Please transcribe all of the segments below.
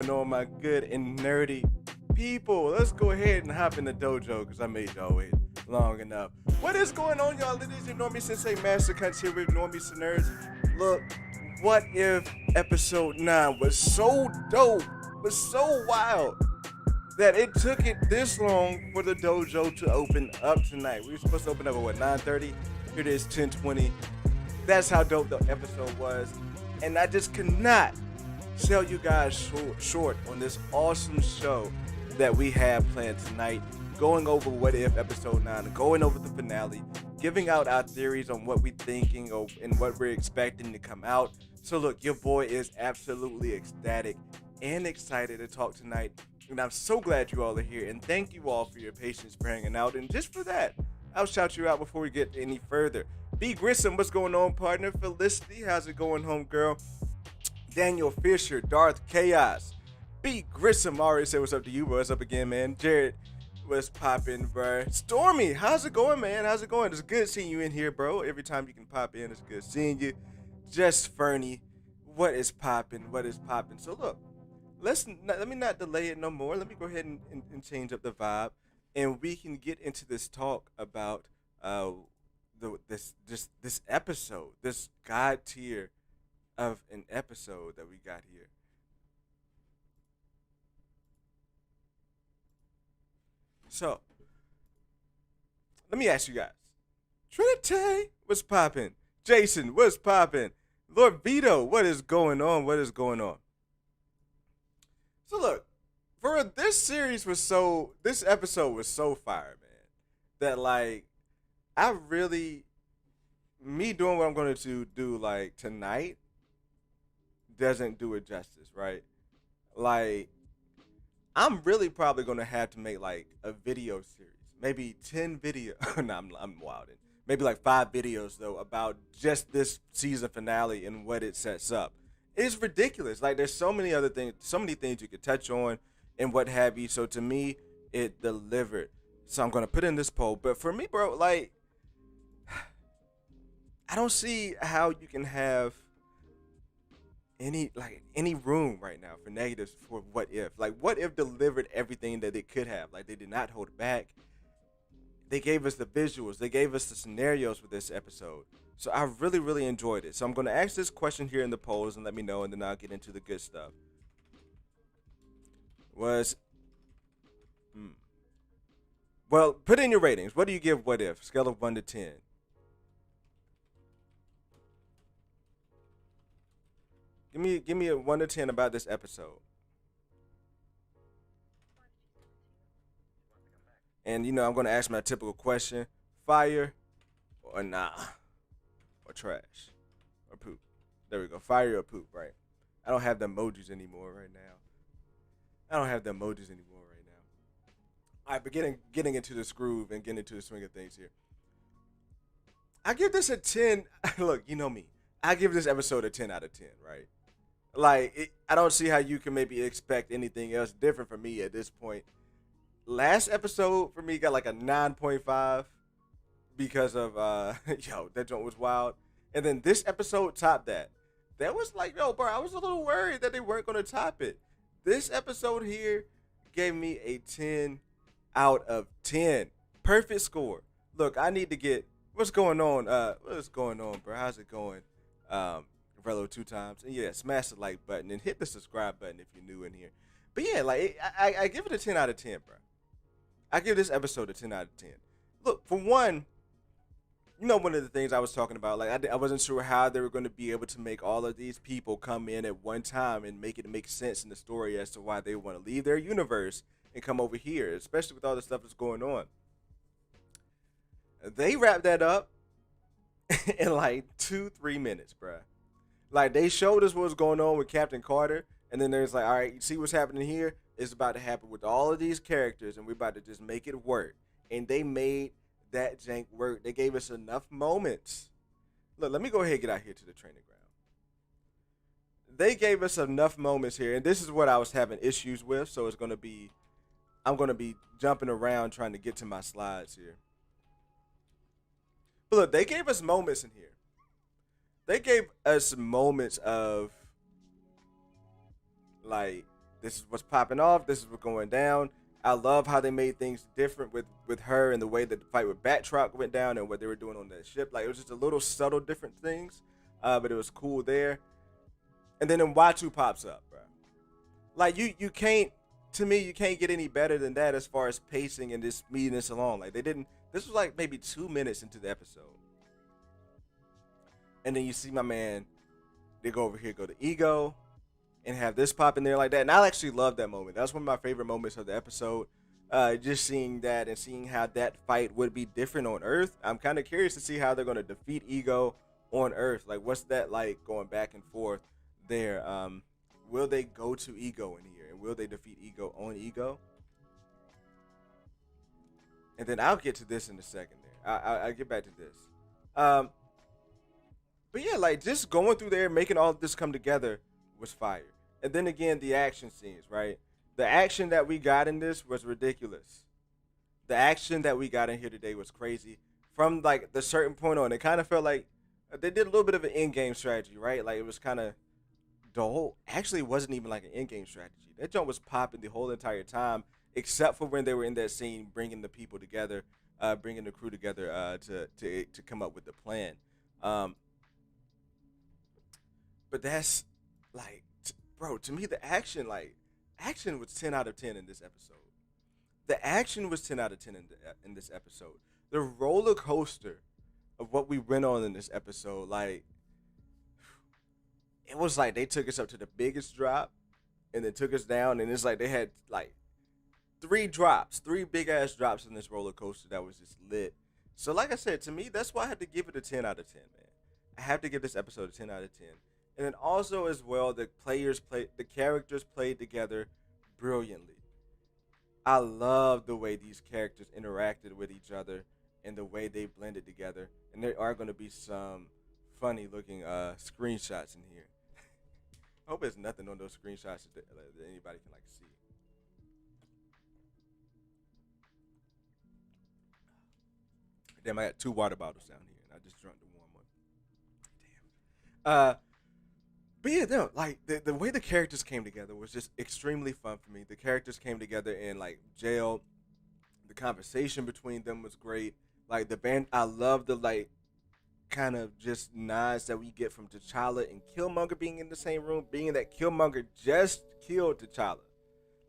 on, my good and nerdy people? Let's go ahead and hop in the dojo because I made y'all wait long enough. What is going on, y'all? It is your Normie Sensei Master Cuts here with Normies and Nerds. Look, what if episode 9 was so dope, was so wild, that it took it this long for the dojo to open up tonight? We were supposed to open up at what, 9:30? Here it is, 10:20. That's how dope the episode was. And I just could not sell you guys short on this awesome show that we have planned tonight. Going over What If episode 9, going over the finale, giving out our theories on what we're thinking of and what we're expecting to come out. So look, your boy is absolutely ecstatic and excited to talk tonight. And I'm so glad you all are here. And thank you all for your patience for hanging out. And just for that, I'll shout you out before we get any further. B. Grissom, what's going on, partner? Felicity, how's it going home, girl? Daniel Fisher, Darth Chaos. B. Grissom already said what's up to you, bro. What's up again, man? Jared, what's poppin', bro? Stormy, how's it going, man? How's it going? It's good seeing you in here, bro. Every time you can pop in, it's good seeing you. Just Fernie, what is poppin'? What is poppin'? So look, let me not delay it no more. Let me go ahead and change up the vibe, and we can get into this talk about this episode, this god tier of an episode that we got here. So let me ask you guys: Trinity, what's poppin'? Jason, what's poppin'? Lord Vito, what is going on? What is going on? So look, for this episode was so fire, man, that like I really me doing what I'm going to do like tonight doesn't do it justice, right? Like I'm really probably going to have to make like a video series, maybe 10 video. No, I'm wilding. Maybe like 5 videos though about just this season finale and what it sets up. It's ridiculous. Like there's so many other things, so many things you could touch on and what have you. So to me, it delivered. So I'm gonna put in this poll. But for me, bro, like I don't see how you can have any room right now for negatives for What If. Like What If delivered everything that it could have. Like they did not hold back. They gave us the visuals. They gave us the scenarios for this episode. So I really, really enjoyed it. So I'm going to ask this question here in the polls and let me know, and then I'll get into the good stuff. Was, hmm. Well, put in your ratings. What do you give What If? Scale of 1 to 10. Give me a 1 to 10 about this episode. And I'm going to ask my typical question: fire or nah, or trash, or poop. There we go. Fire or poop, right? I don't have the emojis anymore right now. I don't have the emojis anymore right now. All right, but getting into this groove and getting into the swing of things here. I give this a 10. Look, you know me. I give this episode a 10 out of 10, right? Like, I don't see how you can maybe expect anything else different from me at this point. Last episode for me got like a 9.5 because of yo, that joint was wild. And then this episode topped that. That was like, yo, bro, I was a little worried that they weren't gonna top it. This episode here gave me a 10 out of 10. Perfect score. Look, I need to get what's going on? What's going on, bro? How's it going? Relo 2 times. And yeah, smash the like button and hit the subscribe button if you're new in here. But yeah, like I give it a 10 out of 10, bro. I give this episode a 10 out of 10. Look, for one, one of the things I was talking about, like I wasn't sure how they were going to be able to make all of these people come in at one time and make it make sense in the story as to why they want to leave their universe and come over here, especially with all the stuff that's going on. They wrapped that up in like 2-3 minutes, bruh. Like they showed us what was going on with Captain Carter, and then there's like, all right, you see what's happening here? It's about to happen with all of these characters, and we're about to just make it work. And they made that jank work. They gave us enough moments. Look, let me go ahead and get out here to the training ground. They gave us enough moments here, and this is what I was having issues with. So I'm gonna be jumping around trying to get to my slides here. But look, they gave us moments in here. They gave us moments of like This is what's popping off. This is what's going down. I love how they made things different with her and the way that the fight with Batroc went down and what they were doing on that ship. Like it was just a little subtle different things, but it was cool there. And then Watu pops up, bro. Like you can't, to me you can't get any better than that as far as pacing and just moving this along. Like they didn't. This was like maybe 2 minutes into the episode, and then you see my man. They go over here, go to Ego, and have this pop in there like that. And I actually love that moment. That's one of my favorite moments of the episode. Just seeing that and seeing how that fight would be different on Earth. I'm kind of curious to see how they're going to defeat Ego on Earth. Like, what's that like going back and forth there? Will they go to Ego in here? And will they defeat Ego on Ego? And then I'll get to this in a second there. I'll get back to this. Um, but yeah, like just going through there, making all of this come together was fire. And then again, the action scenes, right? The action that we got in this was ridiculous. The action that we got in here today was crazy. From like the certain point on, it kind of felt like they did a little bit of an in-game strategy, right? Like it was kind of the whole. Actually, it wasn't even like an in-game strategy. That jump was popping the whole entire time, except for when they were in that scene, bringing the people together, bringing the crew together to come up with the plan. Um, but that's like, bro, to me the action was 10 out of 10 in this episode. The action was 10 out of 10 in this episode. The roller coaster of what we went on in this episode, like it was like they took us up to the biggest drop and then took us down, and it's like they had like three big ass drops in this roller coaster that was just lit. So like I said, to me, that's why I had to give it a 10 out of 10, man. I have to give this episode a 10 out of 10. And then also as well, the characters played together brilliantly. I love the way these characters interacted with each other and the way they blended together. And there are going to be some funny looking screenshots in here. I hope there's nothing on those screenshots that anybody can like see. Damn, I got two water bottles down here, and I just drank the warm one. Damn. But yeah, no, like the way the characters came together was just extremely fun for me. The characters came together in like jail. The conversation between them was great. Like the band, I love the like kind of just nods that we get from T'Challa and Killmonger being in the same room, being that Killmonger just killed T'Challa.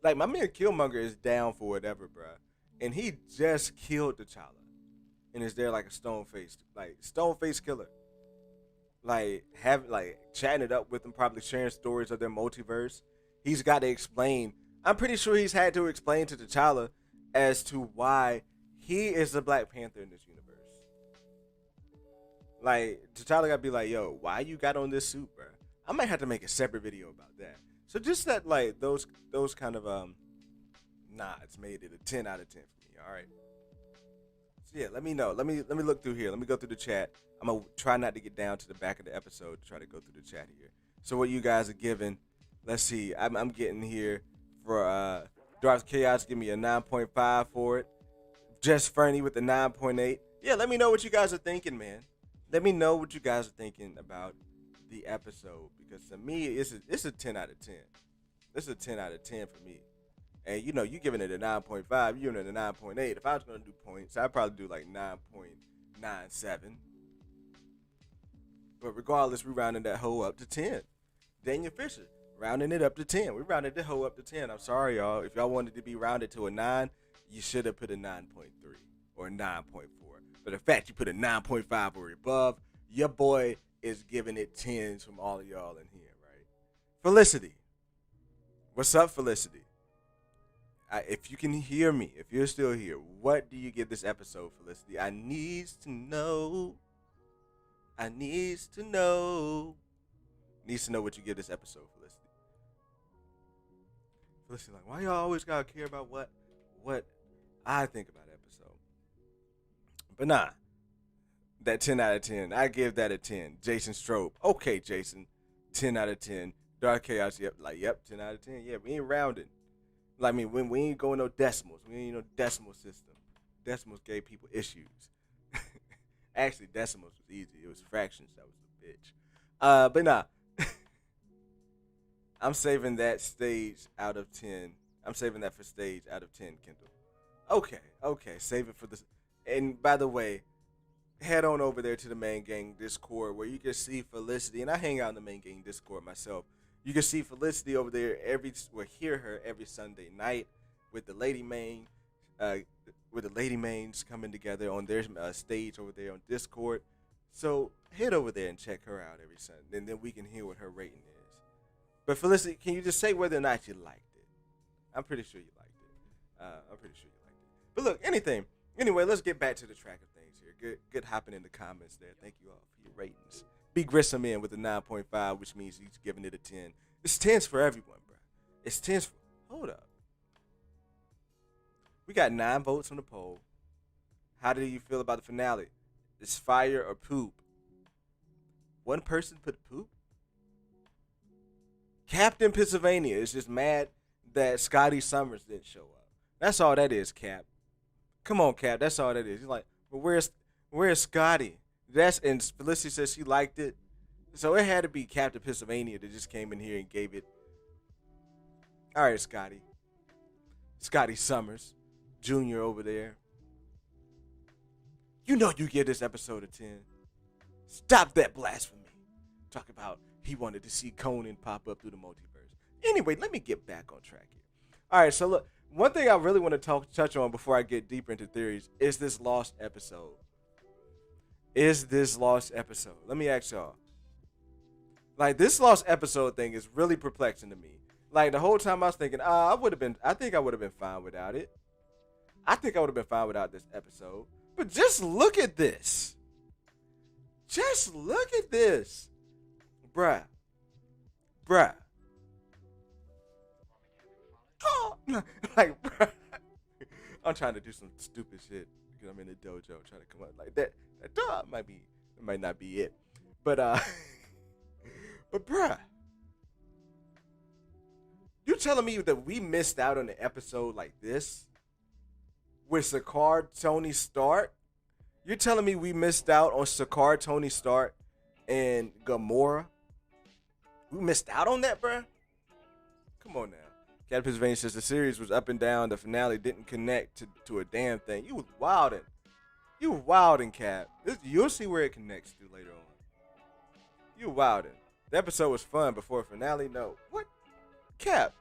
Like my man Killmonger is down for whatever, bruh. And he just killed T'Challa. And is there like a stone faced killer. Like have like chatting it up with him, probably sharing stories of their multiverse. He's got to explain. I'm pretty sure he's had to explain to T'Challa as to why he is the Black Panther in this universe. Like T'Challa got to be like, "Yo, why you got on this suit, bro?" I might have to make a separate video about that. So just that, like those kind of nods made it a 10 out of 10 for me. All right. So yeah, let me know. Let me look through here. Let me go through the chat. I'm gonna try not to get down to the back of the episode to try to go through the chat here. So what you guys are giving? Let's see. I'm getting here for Darth Chaos. Give me a 9.5 for it. Just Fernie with the 9.8. Yeah, let me know what you guys are thinking, man. Let me know what you guys are thinking about the episode, because to me it's a 10 out of 10. This is a 10 out of 10 for me. And you know, you giving it a 9.5, you giving it a 9.8. If I was gonna do points, I'd probably do like 9.97. But regardless, we rounding that hoe up to 10. Daniel Fisher, rounding it up to 10. We rounded the hoe up to 10. I'm sorry, y'all. If y'all wanted to be rounded to a 9, you should have put a 9.3 or a 9.4. But the fact you put a 9.5 or above, your boy is giving it 10s from all of y'all in here, right? Felicity. What's up, Felicity? If you can hear me, if you're still here, what do you give this episode, Felicity? I needs to know. I needs to know. Needs to know what you give this episode, Felicity. Felicity, like, why y'all always gotta care about what I think about the episode? But nah, that 10 out of 10, I give that a 10. Jason Strobe, okay, Jason, 10 out of 10. Dark Chaos, yep, 10 out of 10. Yeah, we ain't rounding. Like, I mean, when we ain't going no decimals. We ain't no decimal system. Decimals gave people issues. Actually, decimals was easy. It was fractions that was the bitch. But nah. I'm saving that stage out of 10. I'm saving that for stage out of 10, Kendall. Okay, okay, save it for this. And by the way, head on over there to the main gang Discord where you can see Felicity, and I hang out in the main gang Discord myself. You can see Felicity over there hear her every Sunday night with the lady main, uh, with the lady mains coming together on their stage over there on Discord. So head over there and check her out every Sunday, and then we can hear what her rating is. But Felicity, can you just say whether or not you liked it? I'm pretty sure you liked it. I'm pretty sure you liked it. But look, anything. Anyway, let's get back to the track of things here. Good hopping in the comments there. Thank you all for your ratings. B Grissom in with a 9.5, which means he's giving it a 10. It's 10s for everyone, bro. It's 10s for... Hold up. We got 9 votes on the poll. How do you feel about the finale? It's fire or poop? One person put poop? Captain Pennsylvania is just mad that Scotty Summers didn't show up. That's all that is, Cap. Come on, Cap. That's all that is. He's like, well, where's Scotty? And Felicity says she liked it. So it had to be Captain Pennsylvania that just came in here and gave it. All right, Scotty. Scotty Summers, Jr. over there. You know you give this episode a 10. Stop that blasphemy. Talk about he wanted to see Conan pop up through the multiverse. Anyway, let me get back on track here. All right, so look, one thing I really want to touch on before I get deeper into theories is this lost episode. Let me ask y'all. Like, this lost episode thing is really perplexing to me. Like, the whole time I was thinking, I think I would have been fine without it. I think I would have been fine without this episode. But just look at this. Just look at this. Bruh. Oh, like, bruh. I'm trying to do some stupid shit because I'm in the dojo trying to come up like that. That might not be it. But but bruh. You telling me that we missed out on an episode like this? With Sakaar, Tony Stark? You're telling me we missed out on Sakaar, Tony Stark, and Gamora? We missed out on that, bruh? Come on now. Captain Pennsylvania says the series was up and down. The finale didn't connect to a damn thing. You was wildin'. You wildin', Cap. You'll see where it connects to later on. You wildin'. The episode was fun before finale. No. What? Cap.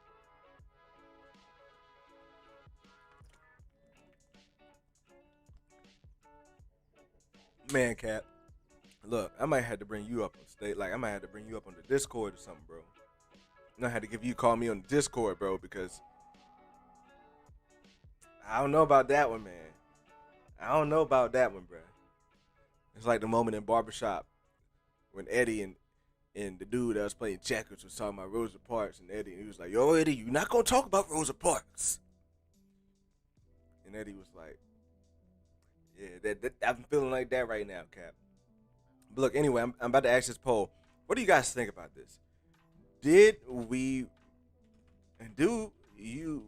Man, Cap. Look, I might have to bring you up on stage. Like, I might have to bring you up on the Discord or something, bro. And I had to call me on the Discord, bro, because I don't know about that one, man. I don't know about that one, bro. It's like the moment in Barbershop when Eddie and the dude that was playing checkers was talking about Rosa Parks, and he was like, yo, Eddie, you're not going to talk about Rosa Parks. And Eddie was like, yeah, I'm feeling like that right now, Cap. But look, anyway, I'm about to ask this poll. What do you guys think about this? Do you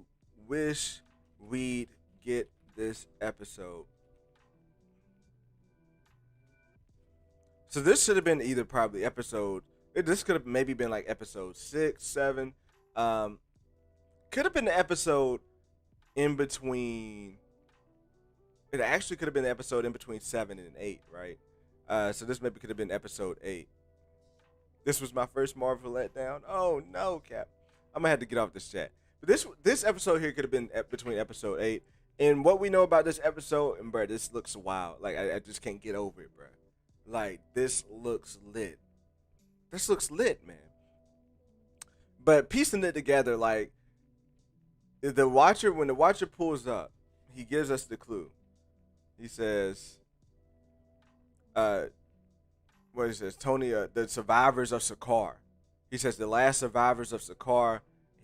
wish we'd get this episode? So this should have been either probably this could have maybe been like episode 6, 7. Could have been the episode in between. It actually could have been the episode in between 7 and 8, right? So this maybe could have been episode 8. This was my first Marvel letdown. Oh no, Cap. I'm gonna have to get off this chat. But this episode here could have been between episode 8. And what we know about this episode, and bro, this looks wild. Like I just can't get over it, bro. Like this looks lit. This looks lit, man. But piecing it together, like when the Watcher pulls up, he gives us the clue. He says, what he says, Tony, the survivors of Sakaar. He says the last survivors of Sakaar,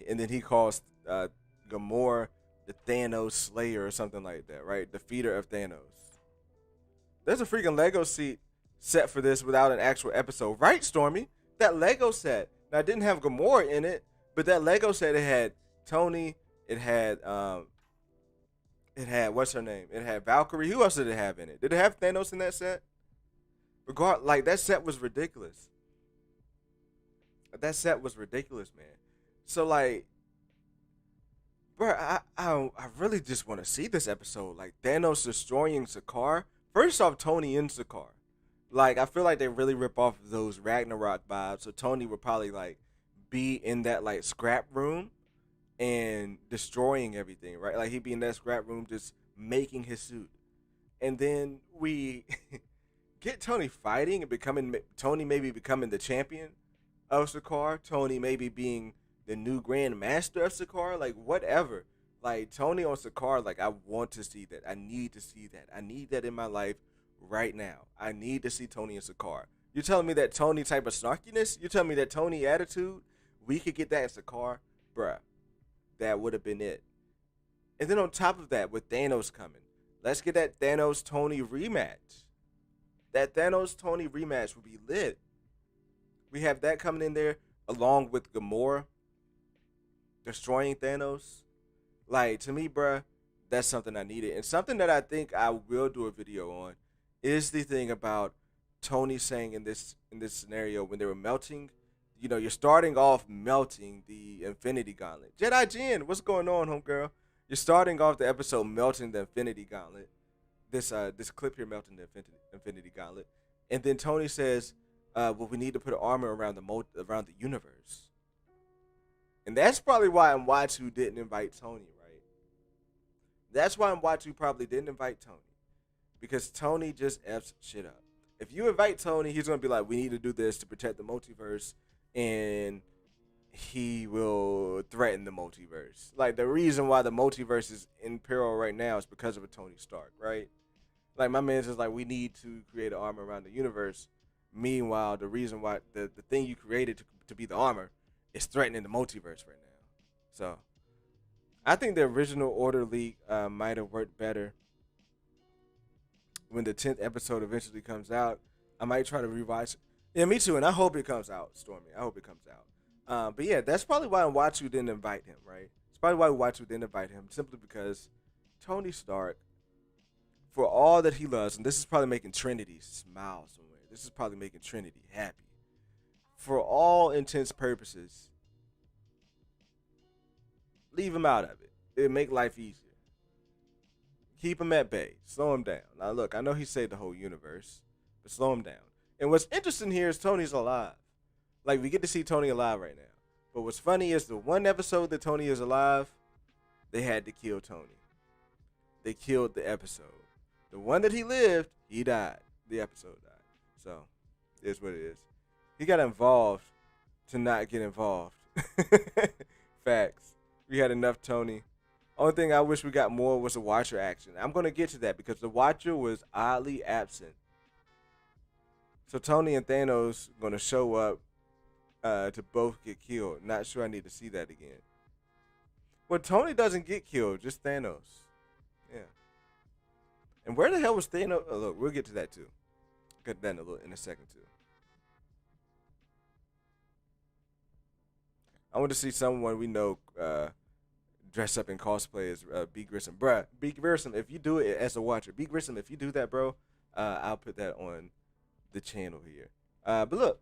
and then he calls Gamora the Thanos Slayer or something like that, right? Defeater of Thanos. There's a freaking Lego set for this without an actual episode, right, Stormy? That Lego set. Now, it didn't have Gamora in it, but that Lego set, it had Tony, it had what's her name? It had Valkyrie. Who else did it have in it? Did it have Thanos in that set? Like that set was ridiculous. That set was ridiculous, man. So like, bro, I really just want to see this episode. Like Thanos destroying Sakaar. First off, Tony in Sakaar. Like I feel like they really rip off those Ragnarok vibes. So Tony would probably like be in that like scrap room and destroying everything, right? Like he'd be in that scrap room just making his suit. And then we get Tony fighting and becoming Tony maybe becoming the champion of Sakaar, Tony maybe being the new Grand Master of Sakaar, like whatever. Like Tony on Sakaar, like I want to see that. I need to see that. I need that in my life right now. I need to see Tony and Sakaar. You're telling me that Tony type of snarkiness? You're telling me that Tony attitude? We could get that in Sakaar? Bruh, that would have been it. And then on top of that, with Thanos coming, let's get that Thanos Tony rematch. That Thanos Tony rematch would be lit. We have that coming in there along with Gamora destroying Thanos. Like to me, bruh, that's something I needed. And something that I think I will do a video on is the thing about Tony saying in this scenario when they were melting, you know, you're starting off melting the Infinity Gauntlet. Jedi Jin, what's going on, homegirl? You're starting off the episode melting the Infinity Gauntlet. This clip here melting the Infinity Gauntlet, and then Tony says, "Well, we need to put an armor around the universe," and that's probably why Mwatu didn't invite Tony, right? That's why Mwatu probably didn't invite Tony, because Tony just f's shit up. If you invite Tony, he's gonna be like, "We need to do this to protect the multiverse," and he will threaten the multiverse. Like the reason why the multiverse is in peril right now is because of a Tony Stark, right? Like my man's just like, we need to create an armor around the universe. Meanwhile, the reason why the thing you created to be the armor is threatening the multiverse right now. So I think the original Order leak might have worked better. When the 10th episode eventually comes out, I might try to rewatch it. Yeah, me too, and I hope it comes out, Stormy. I hope it comes out. But yeah, that's probably why Watsu didn't invite him, right? It's probably why Watsu didn't invite him, simply because Tony Stark, for all that he loves, and this is probably making Trinity smile somewhere. This is probably making Trinity happy. For all intents purposes, leave him out of it. It'll make life easier. Keep him at bay. Slow him down. Now look, I know he saved the whole universe, but slow him down. And what's interesting here is Tony's alive. Like, we get to see Tony alive right now. But what's funny is the one episode that Tony is alive, they had to kill Tony. They killed the episode. The one that he lived, he died. The episode died. So, it is what it is. He got involved to not get involved. Facts. We had enough Tony. Only thing I wish we got more was the Watcher action. I'm going to get to that because the Watcher was oddly absent. So Tony and Thanos going to show up to both get killed. Not sure I need to see that again. Well, Tony doesn't get killed, just Thanos. Yeah. And where the hell was Thanos? Oh, look, we'll get to that too. Get that in a second too. I want to see someone we know dress up in cosplay as B. Grissom. Bruh, B. Grissom, if you do it as a Watcher, B. Grissom, if you do that, bro, I'll put that on the channel here. But look,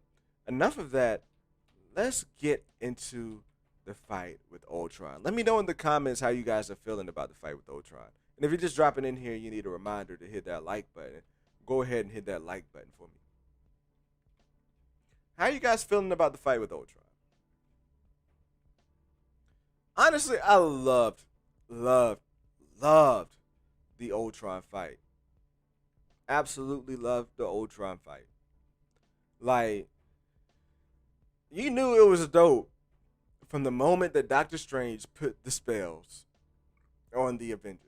enough of that. Let's get into the fight with Ultron. Let me know in the comments how you guys are feeling about the fight with Ultron. And if you're just dropping in here, you need a reminder to hit that like button. Go ahead and hit that like button for me. How are you guys feeling about the fight with Ultron? Honestly, I loved the Ultron fight. Absolutely loved the Ultron fight. Like, you knew it was dope from the moment that Doctor Strange put the spells on the Avengers.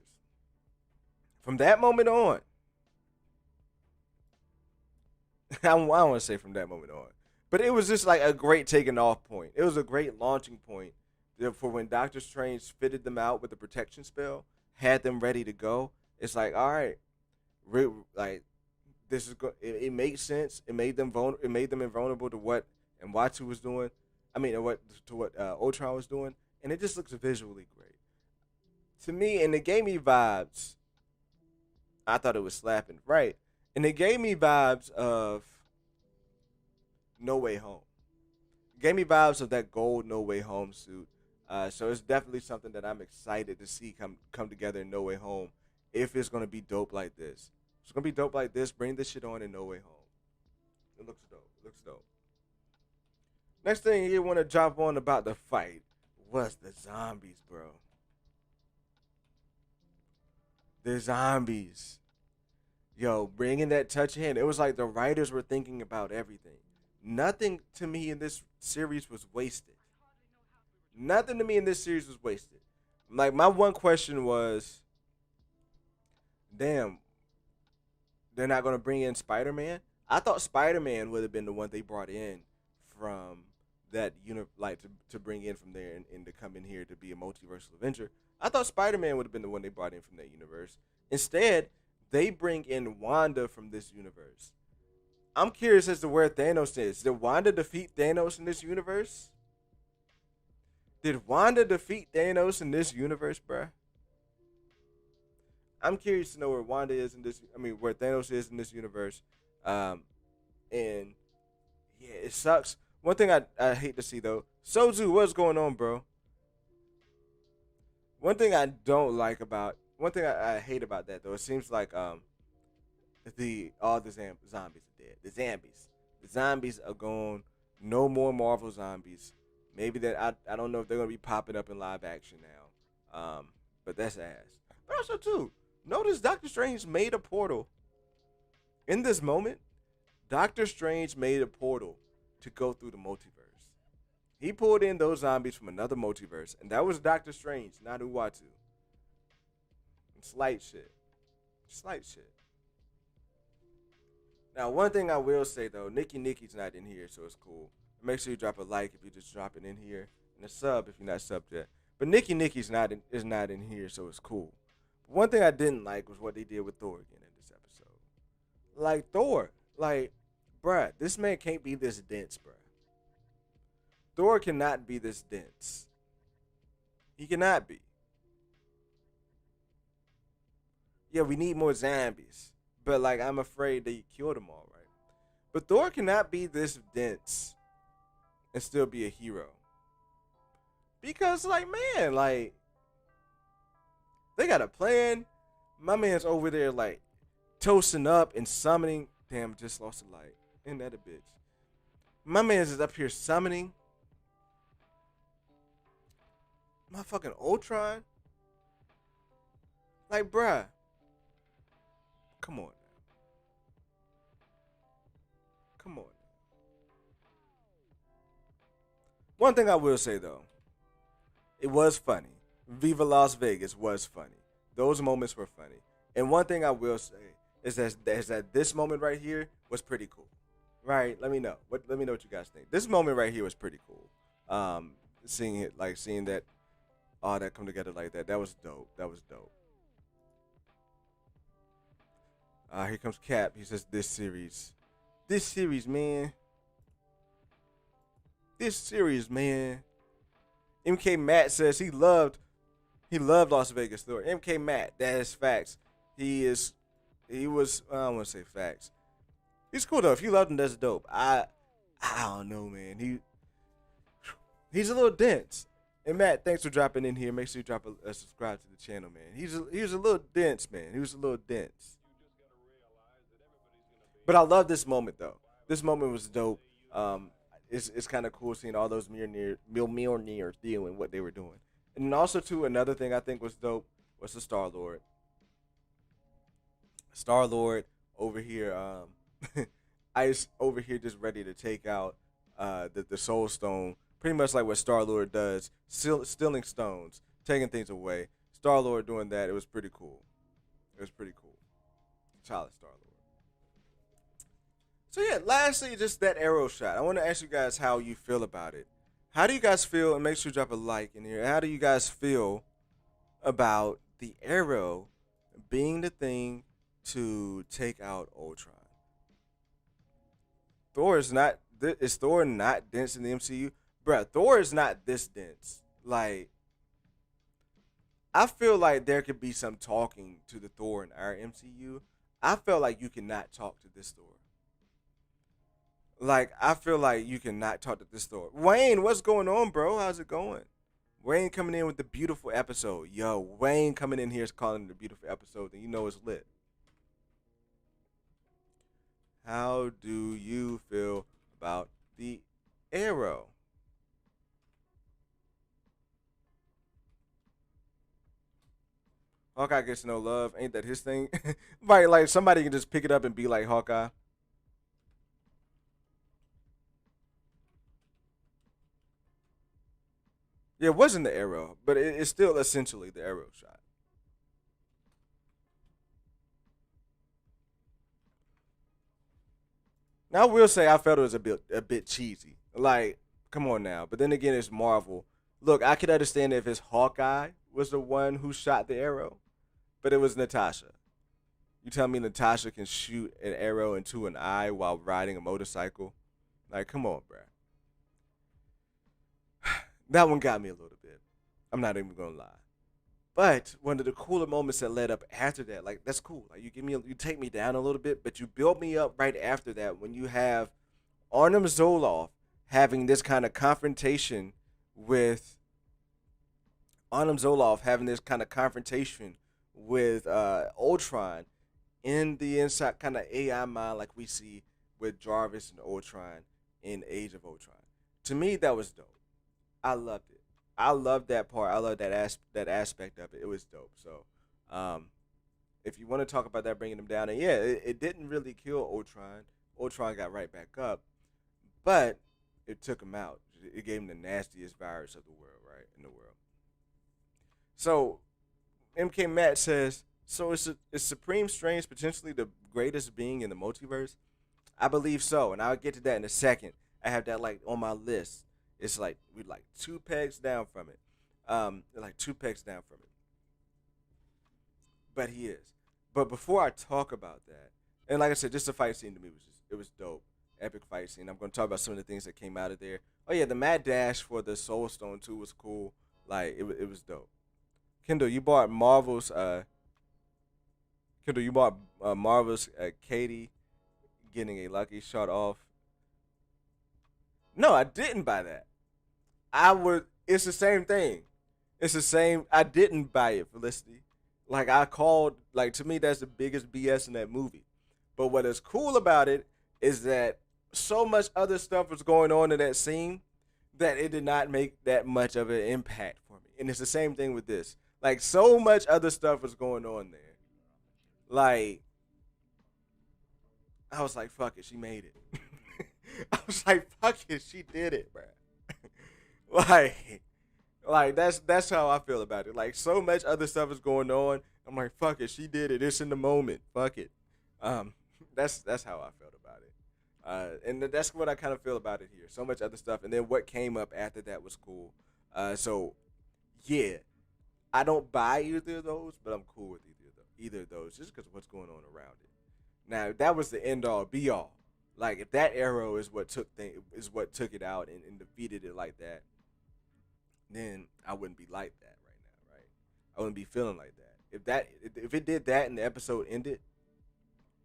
From that moment on, I don't want to say from that moment on, but it was just like a great taking off point. It was a great launching point for when Doctor Strange fitted them out with the protection spell, had them ready to go. It's like, all right, like this is it makes sense. It made them invulnerable to what Mwatu was doing. I mean, what Ultron was doing, and it just looks visually great to me. And it gave me vibes. I thought it was slapping, right? And it gave me vibes of No Way Home. It gave me vibes of that gold No Way Home suit So it's definitely something that I'm excited to see come together in No Way Home. If it's gonna be dope like this, it's gonna be dope like this. Bring this shit on in No Way Home. It looks dope. It looks dope. Next thing you want to drop on about the fight was the zombies, bro. The zombies. Yo, bringing that touch in. It was like the writers were thinking about everything. Nothing to me in this series was wasted. Nothing to me in this series was wasted. Like my one question was, damn, they're not gonna bring in Spider Man. I thought Spider Man would have been the one they brought in from that like to bring in from there and to come in here to be a multiversal Avenger. I thought Spider Man would have been the one they brought in from that universe. Instead, they bring in Wanda from this universe. I'm curious as to where Thanos is. Did Wanda defeat Thanos in this universe? Did Wanda defeat Thanos in this universe, bruh? I'm curious to know where Wanda is in this. I mean, where Thanos is in this universe. And yeah, it sucks. One thing I hate to see though, Sozu, what's going on, bro? One thing I hate about that though, it seems like all the zombies are dead. The zombies are gone. No more Marvel zombies. Maybe that I don't know if they're gonna be popping up in live action now. But that's ass. But also too, notice Doctor Strange made a portal. In this moment, Doctor Strange made a portal to go through the multiverse. He pulled in those zombies from another multiverse, and that was Doctor Strange, not Uatu. Slight shit. Slight shit. Now, one thing I will say though, Nikki's not in here, so it's cool. Make sure you drop a like if you just drop it in here, and a sub if you're not subbed yet. But Nikki's is not in here, so it's cool. But one thing I didn't like was what they did with Thor again in this episode. Like Thor, like, bruh, this man can't be this dense, bruh. Thor cannot be this dense. He cannot be. Yeah, we need more zombies. But like I'm afraid they killed them all, right? But Thor cannot be this dense and still be a hero. Because like man, like they got a plan. My man's over there like toasting up and summoning. Damn, just lost a light. Ain't that a bitch? My man's is up here summoning. My fucking Ultron. Like, bruh. Come on now. Come on. One thing I will say though, it was funny. Viva Las Vegas was funny. Those moments were funny. And one thing I will say is that this moment right here was pretty cool. Right? Let me know. Let me know what you guys think. This moment right here was pretty cool. Seeing that all that come together like that. That was dope. That was dope. Here comes Cap. He says this series, man. This series, man. MK Matt says he loved Las Vegas Thor. MK Matt, that is facts. He was I don't want to say facts. He's cool though. If you loved him, that's dope. I don't know, man. He's a little dense. And Matt, thanks for dropping in here. Make sure you drop a subscribe to the channel, man. He was a little dense, man. He was a little dense. But I love this moment though. This moment was dope. It's kind of cool seeing all those Mjolnirs doing what they were doing. And also too, another thing I think was dope was the Star-Lord. Star-Lord over here, Ice over here just ready to take out the Soul Stone. Pretty much like what Star-Lord does, stealing stones, taking things away. Star-Lord doing that, it was pretty cool. It was pretty cool. Child Star-Lord. So yeah, lastly, just that arrow shot. I want to ask you guys how you feel about it. How do you guys feel, and make sure you drop a like in here, how do you guys feel about the arrow being the thing to take out Ultron? Is Thor not dense in the MCU? Bruh, Thor is not this dense. Like, I feel like there could be some talking to the Thor in our MCU. I feel like you cannot talk to this Thor. Like, I feel like you cannot talk to this Thor. Wayne, what's going on, bro? How's it going? Wayne coming in with the beautiful episode. Yo, Wayne coming in here is calling it a beautiful episode, and you know it's lit. How do you feel about the arrow? Hawkeye gets no love. Ain't that his thing? Right, like somebody can just pick it up and be like Hawkeye. Yeah, it wasn't the arrow, but it's still essentially the arrow shot. Now I will say I felt it was a bit cheesy. Like, come on now. But then again, it's Marvel. Look, I could understand if it's Hawkeye was the one who shot the arrow, but it was Natasha. You tell me Natasha can shoot an arrow into an eye while riding a motorcycle? Like, come on, bruh. That one got me a little bit. I'm not even gonna lie. But one of the cooler moments that led up after that, like that's cool. Like you take me down a little bit, but you build me up right after that when you have Arnim Zoloff having this kind of confrontation with Arnim Zoloff having this kind of confrontation with Ultron in the inside kind of AI mind like we see with Jarvis and Ultron in Age of Ultron. To me, that was dope. I loved it. I loved that part. I love that aspect of it. It was dope. So, um, if you want to talk about that, bringing him down, and yeah, it didn't really kill Ultron. Ultron got right back up, but it took him out. It gave him the nastiest virus of the world, right in the world. So, MK Matt says, so is Supreme Strange potentially the greatest being in the multiverse? I believe so, and I'll get to that in a second. I have that like on my list. It's like we like two pegs down from it. Like two pegs down from it. But he is. But before I talk about that, and like I said, just the fight scene to me was just it was dope. Epic fight scene. I'm gonna talk about some of the things that came out of there. Oh yeah, the mad dash for the Soul Stone too was cool. Like it was dope. Kendall, you bought Marvel's Kendall, you bought Marvel's Katie getting a lucky shot off. No, I didn't buy that. I would. It's the same thing. It's the same. I didn't buy it, Felicity. Like I called. Like to me, that's the biggest BS in that movie. But what is cool about it is that so much other stuff was going on in that scene that it did not make that much of an impact for me. And it's the same thing with this. Like so much other stuff was going on there. Like I was like, fuck it, she made it. I was like, fuck it, she did it, bro. like, like that's how I feel about it. Like so much other stuff is going on. I'm like, fuck it, she did it. It's in the moment. Fuck it. Um, that's how I felt about it. And that's what I kind of feel about it here. So much other stuff, and then what came up after that was cool. So yeah, I don't buy either of those, but I'm cool with either of those just because of what's going on around it. Now, if that was the end all be all. Like if that arrow is what took it out and defeated it like that, then I wouldn't be like that right now, right? I wouldn't be feeling like that. If it did that and the episode ended,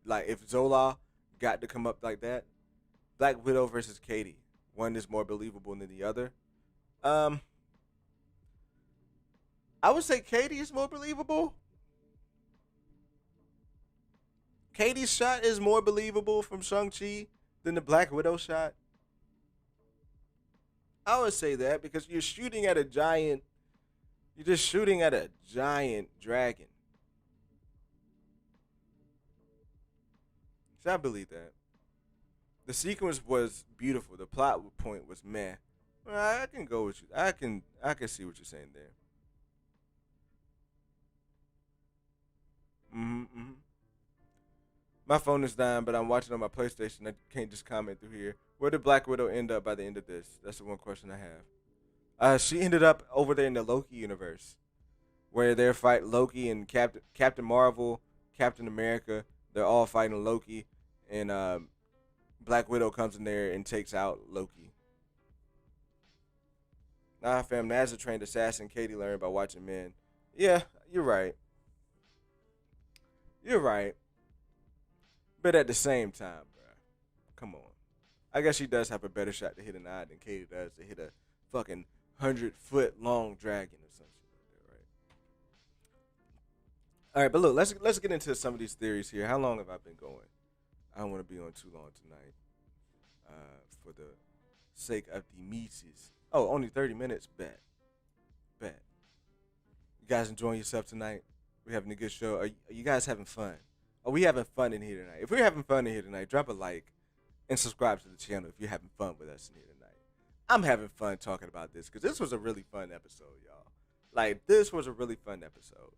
like if Zola got to come up like that, Black Widow versus Katie, one is more believable than the other. Um, I would say Katie is more believable. Katie's shot is more believable from Shang Chi than the Black Widow shot. I would say that because you're shooting at a giant. You're just shooting at a giant dragon. So I believe that. The sequence was beautiful. The plot point was meh. Well, I can go with you. I can see what you're saying there. Mm-hmm. My phone is dying, but I'm watching on my PlayStation. I can't just comment through here. Where did Black Widow end up by the end of this? That's the one question I have. She ended up over there in the Loki universe, where they're fight Loki and Captain Marvel, Captain America. They're all fighting Loki, and Black Widow comes in there and takes out Loki. Nah, fam, that's a trained assassin. Katie learned by watching men. Yeah, you're right. You're right. But at the same time, bro, come on. I guess she does have a better shot to hit an eye than Katie does to hit a fucking 100-foot long dragon or something like that, right? All right, but look, let's get into some of these theories here. How long have I been going? I don't want to be on too long tonight. For the sake of the Mises. Oh, only 30 minutes. Bet. You guys enjoying yourself tonight? We having a good show. Are you guys having fun? Are we having fun in here tonight? If we're having fun in here tonight, drop a like and subscribe to the channel if you're having fun with us in here tonight. I'm having fun talking about this because this was a really fun episode, y'all. Like, this was a really fun episode.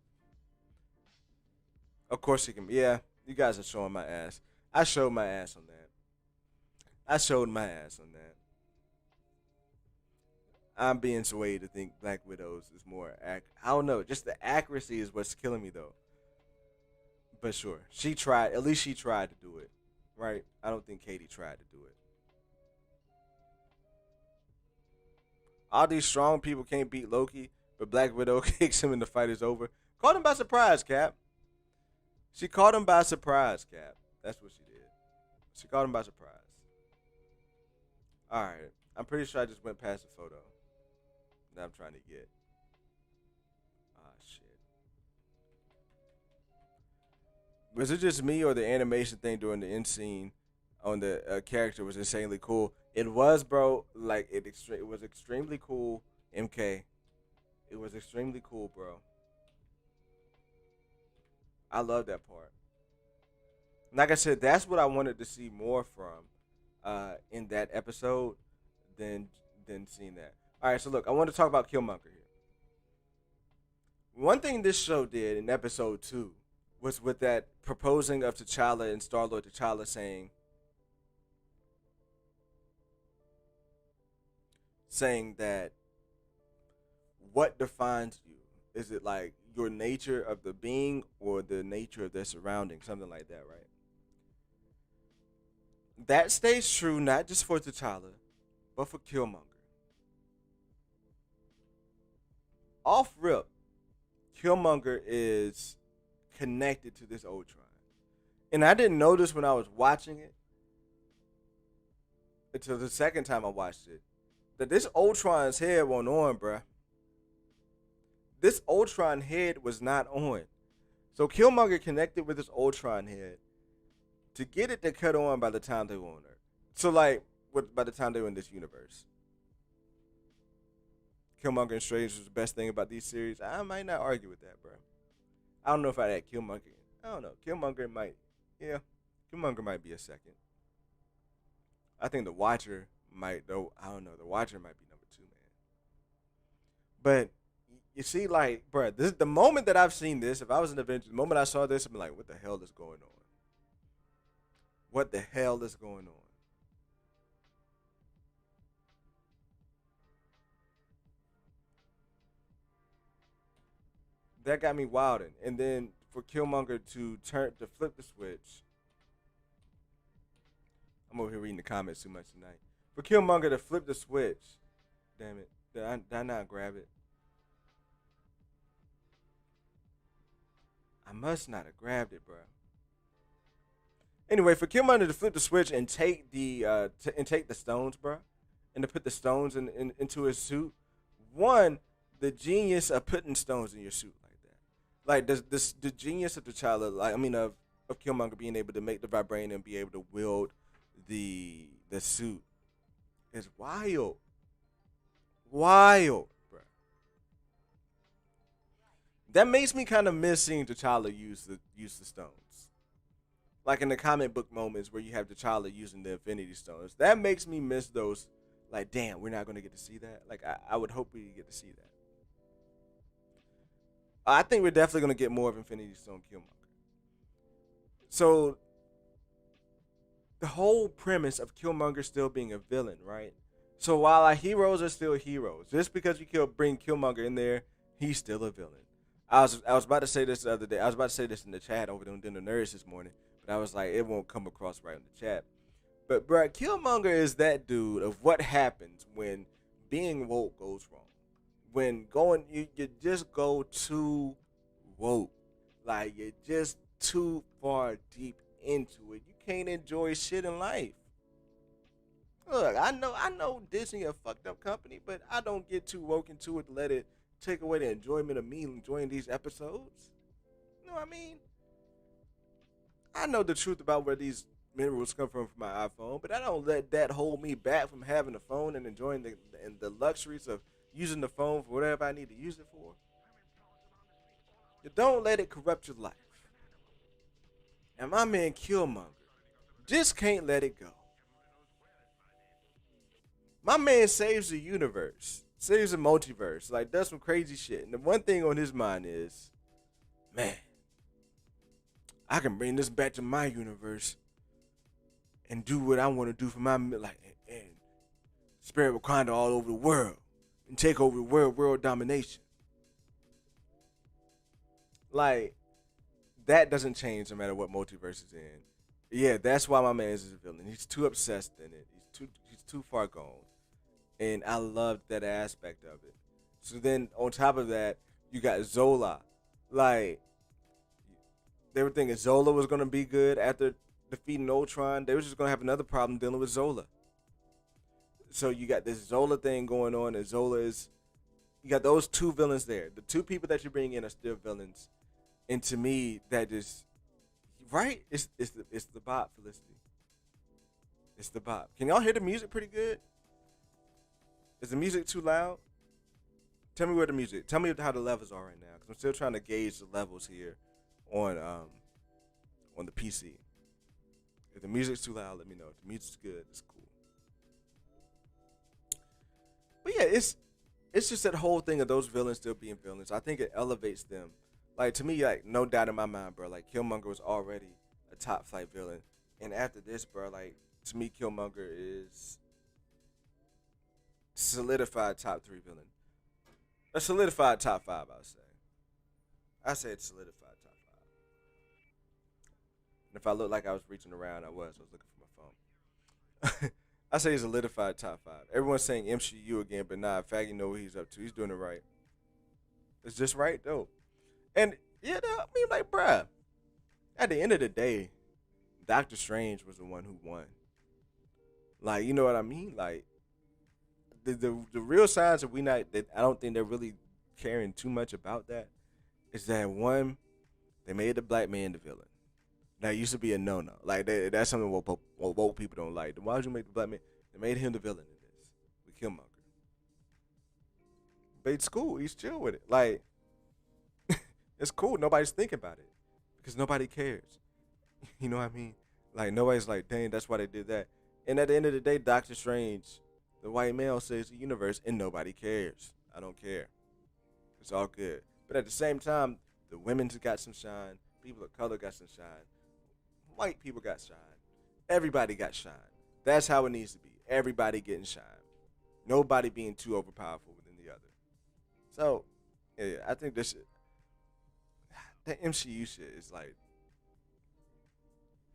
Of course, you can. Yeah, you guys are showing my ass. I showed my ass on that. I showed my ass on that. I'm being swayed to think Black Widows is more I don't know. Just the accuracy is what's killing me though. But sure, she tried. At least she tried to do it, right? I don't think Katie tried to do it. All these strong people can't beat Loki, but Black Widow kicks him and the fight is over. Caught him by surprise, Cap. She caught him by surprise, Cap. That's what she did. She caught him by surprise. All right. I'm pretty sure I just went past the photo that I'm trying to get. Ah, shit. Was it just me or the animation thing during the end scene on the character was insanely cool? It was, bro. Like, it was extremely cool, MK. It was extremely cool, bro. I love that part. Like I said, that's what I wanted to see more from in that episode than seeing that. All right, so look, I want to talk about Killmonger here. One thing this show did in episode 2 was with that proposing of T'Challa and Star-Lord. T'Challa saying that what defines you? Is it like your nature of the being or the nature of their surroundings? Something like that, right? That stays true not just for T'Challa, but for Killmonger. Off rip, Killmonger is connected to this Ultron. And I didn't notice when I was watching it until the second time I watched it that this Ultron's head wasn't on, bruh. This Ultron head was not on. So Killmonger connected with this Ultron head to get it to cut on by the time they were on Earth. So, like, by the time they were in this universe. Killmonger and Strange was the best thing about these series. I might not argue with that, bro. I don't know if I'd add Killmonger. I don't know. Killmonger might, yeah, Killmonger might be a second. I think the Watcher might, though. I don't know. The Watcher might be number 2, man. But you see, like, bro, this the moment that I've seen this. If I was an Avenger, the moment I saw this, I'm like, what the hell is going on? What the hell is going on? That got me wilding. And then for Killmonger to flip the switch. I'm over here reading the comments too much tonight. For Killmonger to flip the switch. Damn it. Did I not grab it? I must not have grabbed it, bro. Anyway, for Killmonger to flip the switch and take the stones, bro, and to put the stones into his suit, one, the genius of putting stones in your suit like that, like the genius of T'Challa, like of Killmonger being able to make the vibranium and be able to wield the suit is wild, bro. That makes me kind of miss seeing T'Challa use the stones. Like in the comic book moments where you have T'Challa using the Infinity Stones, that makes me miss those. Like, damn, we're not going to get to see that. Like, I would hope we get to see that. I think we're definitely going to get more of Infinity Stone Killmonger. So, the whole premise of Killmonger still being a villain, right? So, while our heroes are still heroes, just because you bring Killmonger in there, he's still a villain. I was about to say this the other day. I was about to say this in the chat over there in the Nerds this morning. But I was like, it won't come across right in the chat. But, bro, Killmonger is that dude of what happens when being woke goes wrong. When you just go too woke. Like, you're just too far deep into it. You can't enjoy shit in life. Look, I know Disney a fucked up company, but I don't get too woke into it to let it take away the enjoyment of me enjoying these episodes. You know what I mean? I know the truth about where these minerals come from my iPhone, but I don't let that hold me back from having a phone and enjoying the luxuries of using the phone for whatever I need to use it for. You don't let it corrupt your life. And my man Killmonger just can't let it go. My man saves the universe, saves the multiverse, like does some crazy shit. And the one thing on his mind is, man, I can bring this back to my universe and do what I want to do for my and spread Wakanda all over the world and take over the world domination. Like that doesn't change no matter what multiverse is in. Yeah, that's why my man is a villain. He's too obsessed in it. He's too far gone, and I loved that aspect of it. So then on top of that, you got Zola. Like they were thinking Zola was gonna be good after defeating Ultron. They were just gonna have another problem dealing with Zola. So you got this Zola thing going on, and Zola is you got those two villains there. The two people that you bring in are still villains, and to me, that just right. It's the bop, Felicity. It's the bop. Can y'all hear the music pretty good? Is the music too loud? Tell me where the music. Tell me how the levels are right now, because I'm still trying to gauge the levels here on the PC. If the music's too loud, let me know. If the music's good, it's cool. But yeah, it's just that whole thing of those villains still being villains. I think it elevates them. Like to me, like no doubt in my mind, bro. Like Killmonger was already a top flight villain, and after this, bro, like to me, Killmonger is solidified top three villain. A solidified top five, I would say. I say it's solidified top five. And if I looked like I was reaching around, I was. I was looking for my phone. I say he's a solidified top five. Everyone's saying MCU again, but nah, Faggy know what he's up to. He's doing it right. It's just right though. And yeah, I mean, like, bruh, at the end of the day, Doctor Strange was the one who won. Like, you know what I mean? Like, the real signs that we not that I don't think they're really caring too much about that is that one, they made the black man the villain. That used to be a no no. Like that's something what woke people don't like. Then why would you make the black man? They made him the villain in this with Killmonger. But it's cool. He's chill with it. Like it's cool. Nobody's thinking about it because nobody cares. You know what I mean? Like nobody's like, dang, that's why they did that. And at the end of the day, Doctor Strange, the white male saves the universe, and nobody cares. I don't care. It's all good. But at the same time, the women's got some shine. People of color got some shine. White people got shine. Everybody got shine. That's how it needs to be. Everybody getting shine. Nobody being too overpowerful within the other. So, yeah, I think this shit, that MCU shit is like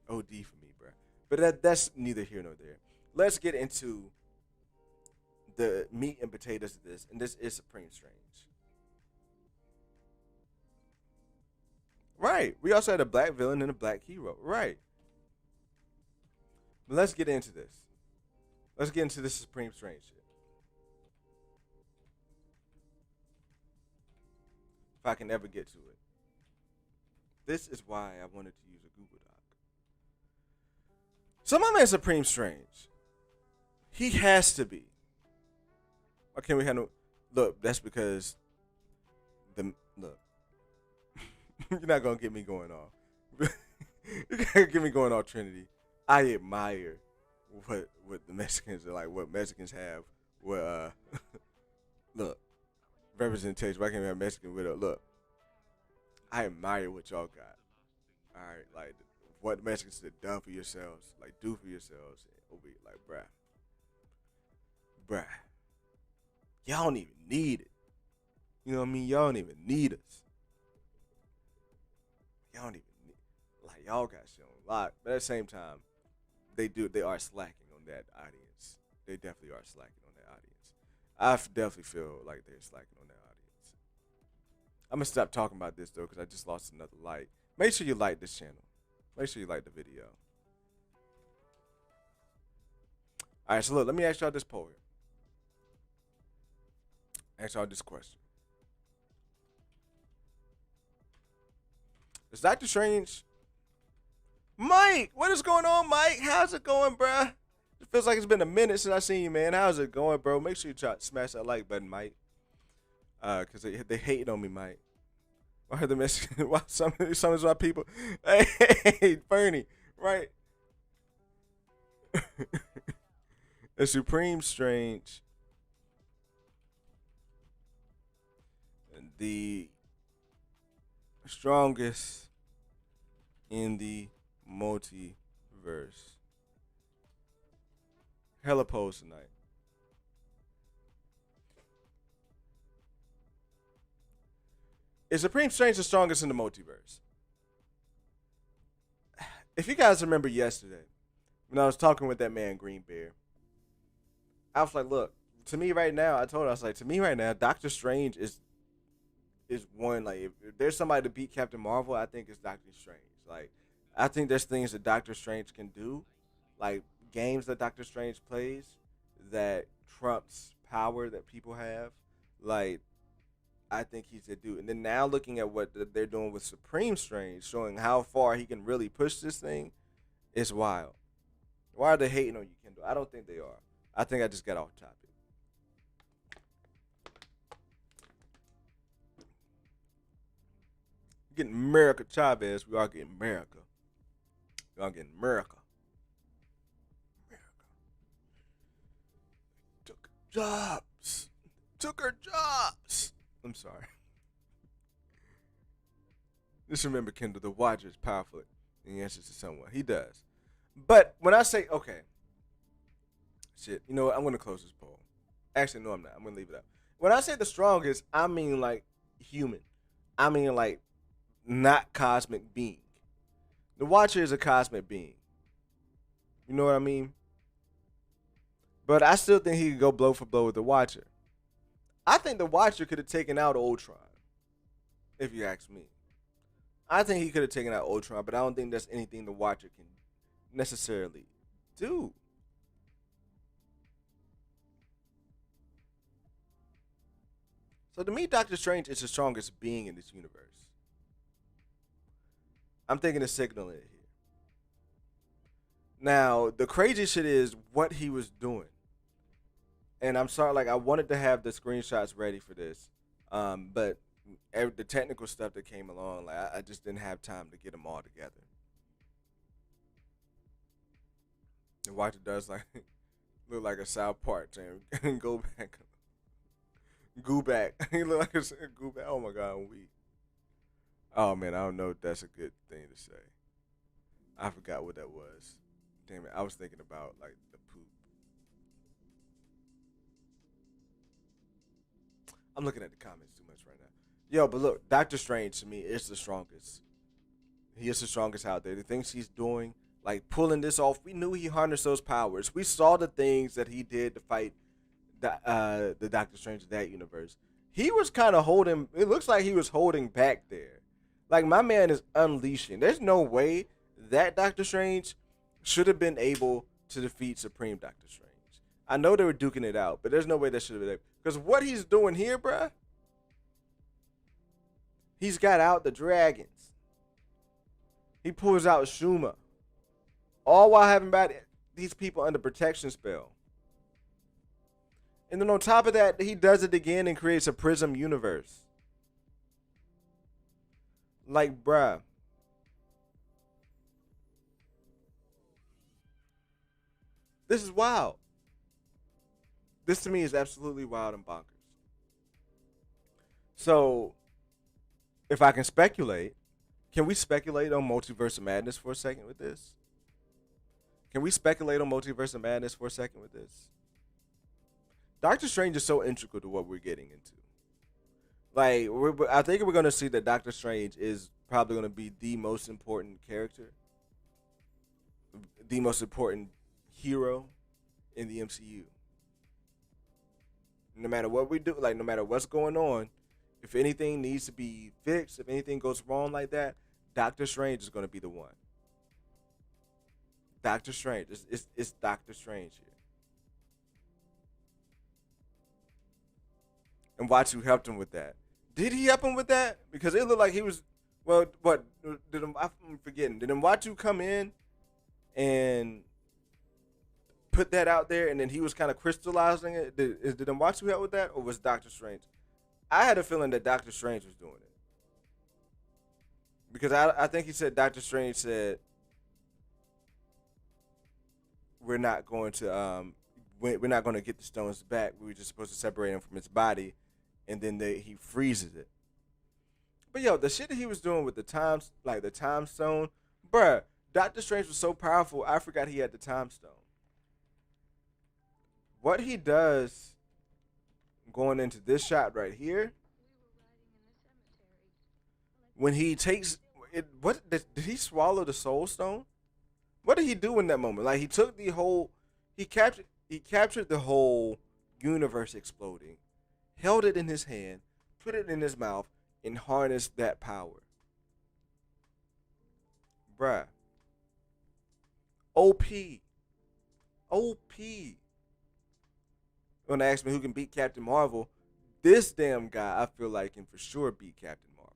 OD for me, bro. But that's neither here nor there. Let's get into the meat and potatoes of this, and this is Supreme Strange. Right. We also had a black villain and a black hero. Right. But let's get into this. Let's get into this Supreme Strange shit. If I can ever get to it. This is why I wanted to use a Google Doc. So my man Supreme Strange. He has to be. Why can't we have no look, that's because the look. You're not gonna get me going off. You can't get me going off Trinity. I admire what the Mexicans are like, what Mexicans have. What look, representation. Why can't we have Mexican with a look? I admire what y'all got. All right, like what the Mexicans have done for yourselves, like do for yourselves. Over here, like bruh, y'all don't even need it. You know what I mean? Y'all don't even need us. Y'all don't even need, like y'all got shown a lot, but at the same time, they are slacking on that audience. They definitely are slacking on that audience. Definitely feel like they're slacking on that audience. I'm gonna stop talking about this though, because I just lost another like. Make sure you like this channel. Make sure you like the video. All right, so look, let me ask y'all this poll here. Ask y'all this question. Is Doctor Strange? Mike, what is going on, Mike? How's it going, bruh? It feels like it's been a minute since I seen you, man. How's it going, bro? Make sure you try smash that like button, Mike. Cause they hating on me, Mike. I heard the message. Why some of my people? Hey, Bernie, right? The Supreme Strange, the strongest in the multiverse. Hella polls tonight. Is Supreme Strange the strongest in the multiverse? If you guys remember yesterday, when I was talking with that man Green Bear, I was like, look, to me right now, I told her, I was like, to me right now, Doctor Strange is one. Like, if there's somebody to beat Captain Marvel, I think it's Doctor Strange. Like, I think there's things that Doctor Strange can do, like games that Doctor Strange plays, that trumps power that people have. Like, I think he's a dude. And then now looking at what they're doing with Supreme Strange, showing how far he can really push this thing, is wild. Why are they hating on you, Kendall? I don't think they are. I think I just got off topic. Getting America Chavez. We are getting America. We are getting America. America. Took jobs. Took her jobs. I'm sorry. Just remember, Kendall, the Watcher is powerful in answers to someone. He does. But when I say, okay, shit, you know what? I'm going to close this poll. Actually, no, I'm not. I'm going to leave it up. When I say the strongest, I mean like human. I mean like not cosmic being. The Watcher is a cosmic being. You know what I mean? But I still think he could go blow for blow with the Watcher. I think the Watcher could have taken out Ultron, if you ask me. I think he could have taken out Ultron, but I don't think that's anything the Watcher can necessarily do. So to me, Doctor Strange is the strongest being in this universe. I'm thinking of signaling it here. Now, the crazy shit is what he was doing. And I'm sorry, like I wanted to have the screenshots ready for this, but the technical stuff that came along, like I just didn't have time to get them all together. The Watcher does like look like a South Park thing. Go back, go back. He look like a go back. Oh my god, I'm weak. Oh man, I don't know if that's a good thing to say. I forgot what that was. Damn it, I was thinking about like the poop. I'm looking at the comments too much right now. Yo, but look, Doctor Strange to me is the strongest. He is the strongest out there. The things he's doing, like pulling this off, we knew he harnessed those powers. We saw the things that he did to fight the Doctor Strange of that universe. He was kind of holding. It looks like he was holding back there. Like my man is unleashing. There's no way that Doctor Strange should have been able to defeat Supreme Doctor Strange. I know they were duking it out, but there's no way that should have been able. Because what he's doing here, bruh, he's got out the dragons. He pulls out Shuma. All while having these people under protection spell. And then on top of that, he does it again and creates a Prism universe. Like, bruh. This is wild. This to me is absolutely wild and bonkers. So, if I can speculate, can we speculate on Multiverse of Madness for a second with this? Can we speculate on Multiverse of Madness for a second with this? Doctor Strange is so integral to what we're getting into. Like, I think we're going to see that Doctor Strange is probably going to be the most important character, the most important hero in the MCU. No matter what we do, like no matter what's going on, if anything needs to be fixed, if anything goes wrong like that, Doctor Strange is going to be the one. Doctor Strange. It's Doctor Strange here. and Watu helped him with that. Did he help him with that? Because it looked like he was. Well, what did him? I'm forgetting. Did Watu come in and put that out there, and then he was kind of crystallizing it? Did Watu help with that, or was Doctor Strange? I had a feeling that Doctor Strange was doing it because I think he said Doctor Strange said we're not going to we're not going to get the stones back. We were just supposed to separate him from his body, and then he freezes it. But yo, the shit that he was doing with the times, like the time stone, bruh, Doctor Strange was so powerful. I forgot he had the time stone. What he does going into this shot right here, when he takes it, what did he swallow the soul stone? What did he do in that moment? Like he took the whole, he captured the whole universe exploding, held it in his hand, put it in his mouth, and harnessed that power. Bruh. OP. OP. When they ask me who can beat Captain Marvel, this damn guy I feel like can for sure beat Captain Marvel.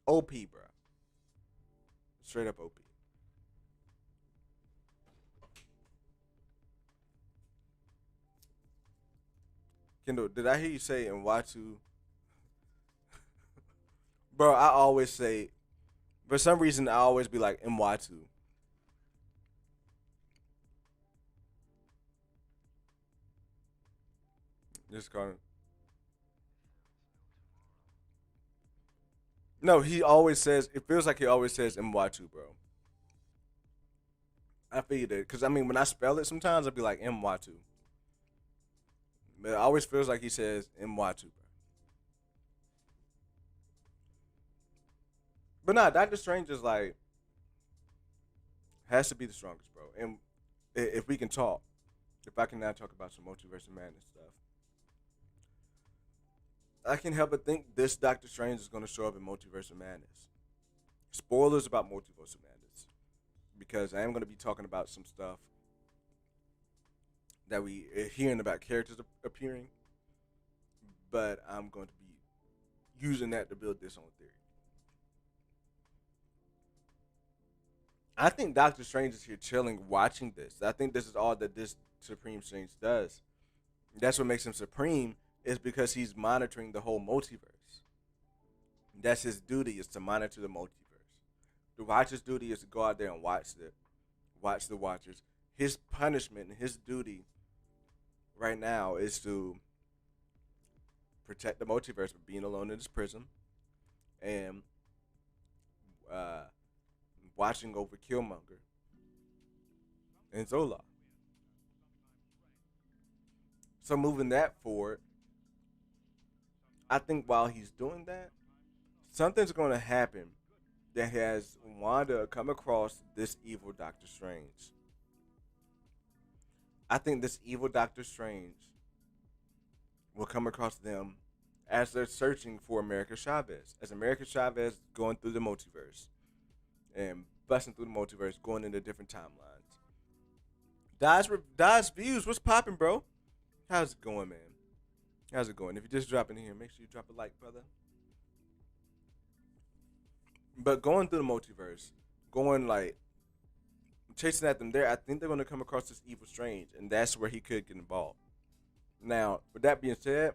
OP, bruh. Straight up OP. Kendall, did I hear you say in Watu? Bro, I always say, for some reason, I always be like Mwatu. Just call him. No, he always says, it feels like he always says Mwatu, bro. I feel that. Because, I mean, when I spell it sometimes, I'll be like Mwatu. But it always feels like he says Mwatu, bro. But nah, Doctor Strange is like, has to be the strongest, bro. And if we can talk, if I can now talk about some multiverse of madness stuff, I can help but think this Doctor Strange is going to show up in Multiverse of Madness. Spoilers about Multiverse of Madness, because I am going to be talking about some stuff that we hearing about characters appearing, but I'm going to be using that to build this on theory. I think Doctor Strange is here chilling, watching this. I think this is all that this Supreme Strange does. That's what makes him supreme, is because he's monitoring the whole multiverse. That's his duty, is to monitor the multiverse. The Watcher's duty is to go out there and watch the Watchers. His punishment and his duty right now is to protect the multiverse from being alone in his prison and uh, watching over Killmonger and Zola. So moving that forward, I think while he's doing that, something's going to happen that has Wanda come across this evil Doctor Strange. I think this evil Doctor Strange will come across them as they're searching for America Chavez. As America Chavez going through the multiverse and busting through the multiverse, going into different timelines. Dodge Views, what's popping, bro? How's it going, man? How's it going? If you're just dropping in here, make sure you drop a like, brother. But going through the multiverse, going like chasing at them there, I think they're going to come across this evil Strange, and that's where he could get involved. Now, with that being said,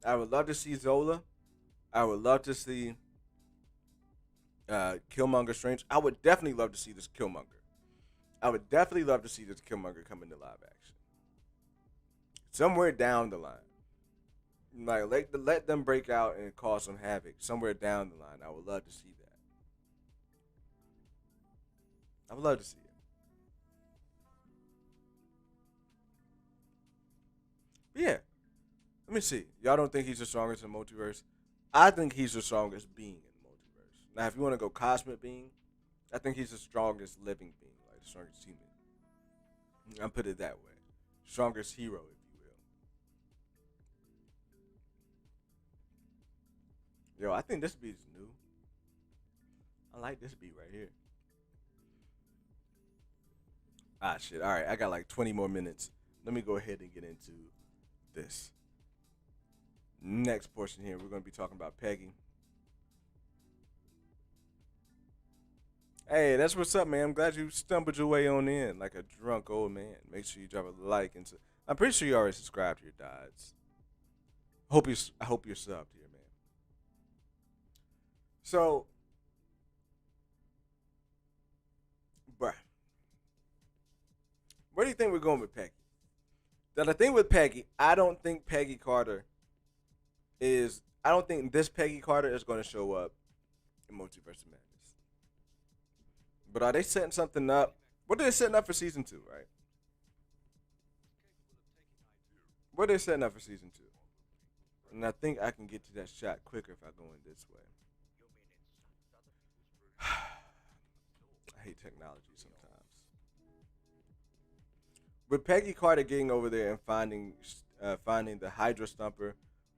I would love to see Zola. I would love to see Killmonger Strange. I would definitely love to see this Killmonger. I would definitely love to see this Killmonger come into live action. Somewhere down the line. Like let them break out and cause some havoc. Somewhere down the line. I would love to see that. I would love to see it. But yeah. Let me see. Y'all don't think he's the strongest in the multiverse? I think he's the strongest being in the multiverse. Now, if you want to go cosmic being, I think he's the strongest living being, like the strongest human. I'll put it that way. Strongest hero, if you will. Yo, I think this beat is new. I like this beat right here. Ah, shit. All right, I got like 20 more minutes. let me go ahead and get into this next portion here. We're going to be talking about Peggy. Hey, that's what's up, man. I'm glad you stumbled your way on in like a drunk old man. Make sure you drop a like and I'm pretty sure you already subscribed to your dads. I hope you're subbed here, man. So, bruh, where do you think we're going with Peggy? Now, the thing with Peggy, I don't think Peggy Carter is. I don't think this Peggy Carter is going to show up in Multiverse of Madness. But are they setting something up? What are they setting up for season 2, right? What are they setting up for season 2? And I think I can get to that shot quicker if I go in this way. I hate technology sometimes. With Peggy Carter getting over there and finding the Hydra Stumper,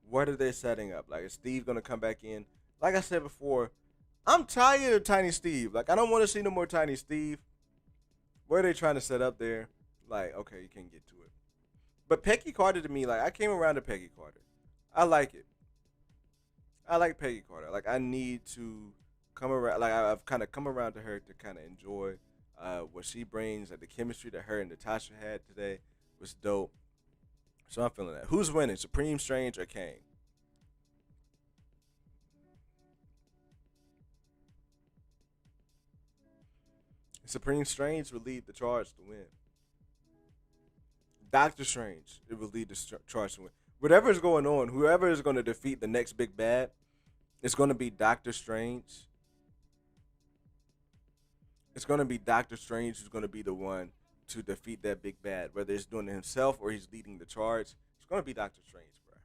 what are they setting up? Like, is Steve gonna come back in? Like I said before, I'm tired of Tiny Steve. Like, I don't want to see no more Tiny Steve. What are they trying to set up there? Like, okay, you can get to it. But Peggy Carter to me, like, I came around to Peggy Carter. I like it. I like Peggy Carter. Like, I need to come around. Like, I've kind of come around to her to kind of enjoy what she brings. Like, the chemistry that her and Natasha had today was dope. So I'm feeling that. Who's winning, Supreme Strange or Kang? Supreme Strange will lead the charge to win. Doctor Strange it will lead the charge to win. Whatever is going on, whoever is going to defeat the next big bad, it's going to be Doctor Strange. It's going to be Doctor Strange who's going to be the one to defeat that big bad, whether it's doing it himself or he's leading the charge. It's going to be Doctor Strange, bro.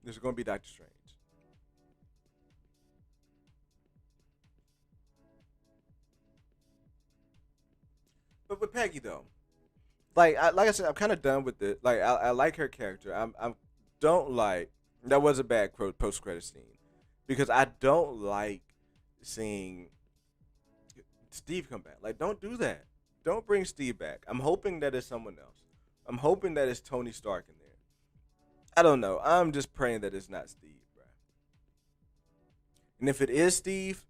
It's going to be Doctor Strange. But with Peggy though, like I said, I'm kind of done with it. Like I like her character. I don't like that was a bad post credit scene because I don't like seeing Steve come back. Like, don't do that. Don't bring Steve back. I'm hoping that it's someone else. I'm hoping that it's Tony Stark in there. I don't know. I'm just praying that it's not Steve, bro. And if it is Steve,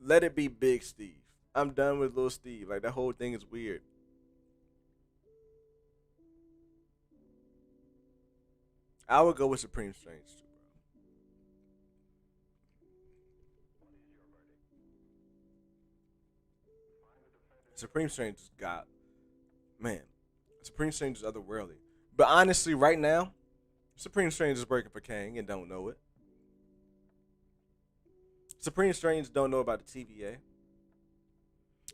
let it be Big Steve. I'm done with little Steve. Like, that whole thing is weird. I would go with Supreme Strange too, bro. Supreme Strange has got man. Supreme Strange is otherworldly. But honestly, right now, Supreme Strange is working for Kang and don't know it. Supreme Strange don't know about the TVA.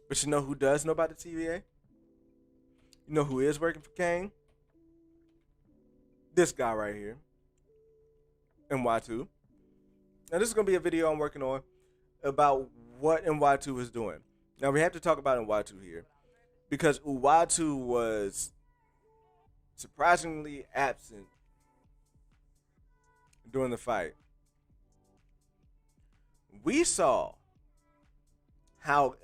But you know who does know about the TVA? You know who is working for Kang? This guy right here. NY2. Now this is gonna be a video I'm working on about what NY2 is doing. Now we have to talk about NY2 here. Because Uatu was surprisingly absent during the fight. We saw how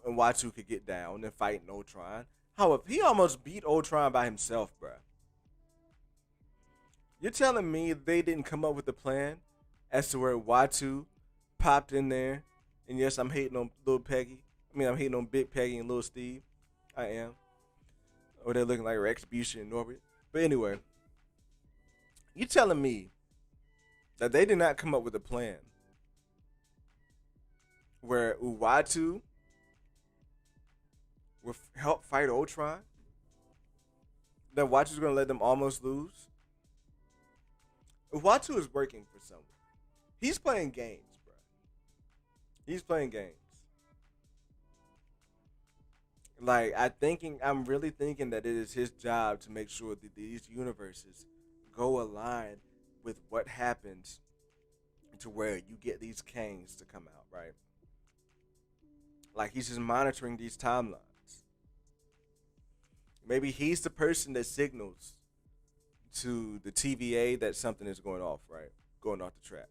Uatu could get down and fight Ultron. However, he almost beat Ultron by himself, bruh. You're telling me they didn't come up with a plan as to where Watu popped in there? And yes, I'm hating on Little Peggy. I'm hating on Big Peggy and Little Steve. I am. Or they're looking like Retribution and Norbert. But anyway, you telling me that they did not come up with a plan where Uatu will help fight Ultron? That Uatu's going to let them almost lose? Uatu is working for someone. He's playing games, bro. He's playing games. Like I'm really thinking that it is his job to make sure that these universes go aligned with what happens to where you get these Kangs to come out, right? Like he's just monitoring these timelines. Maybe he's the person that signals to the TVA that something is going off, right? Going off the tracks.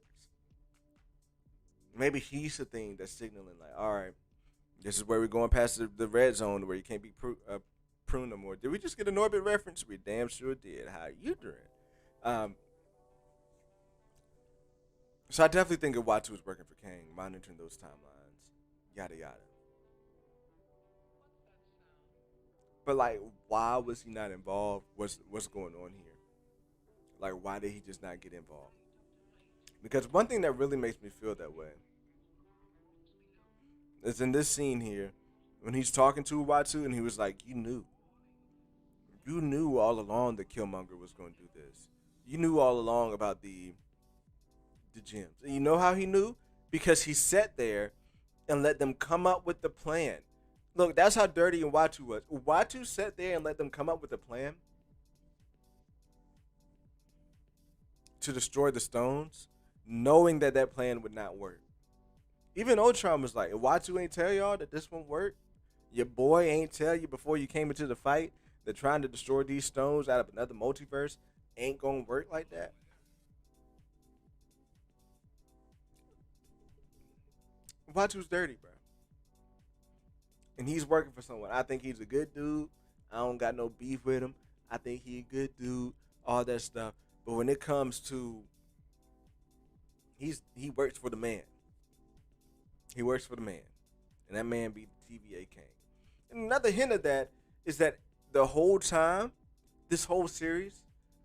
Maybe he's the thing that's signaling, like, all right, this is where we're going past the red zone where you can't be prune no more. Did we just get an Orbit reference? We damn sure did. How you doing? Um, so I definitely think if Watu was working for Kang, monitoring those timelines, yada yada. But like, why was he not involved? What's going on here? Like, why did he just not get involved? Because one thing that really makes me feel that way is in this scene here when he's talking to Watu and he was like, you knew all along that Killmonger was going to do this. You knew all along about the gems. And you know how he knew? Because he sat there and let them come up with the plan. Look, that's how dirty and Watu was. Watu sat there and let them come up with a plan to destroy the stones, knowing that that plan would not work. Even Ultron was like, if Watu ain't tell y'all that this won't work, your boy ain't tell you before you came into the fight that trying to destroy these stones out of another multiverse ain't gonna work like that. Watu's dirty, bro. And he's working for someone. I think he's a good dude. I don't got no beef with him. I think he a good dude, all that stuff. But when it comes to he works for the man. He works for the man. And that man be the TVA king. And another hint of that is that the whole time, this whole series,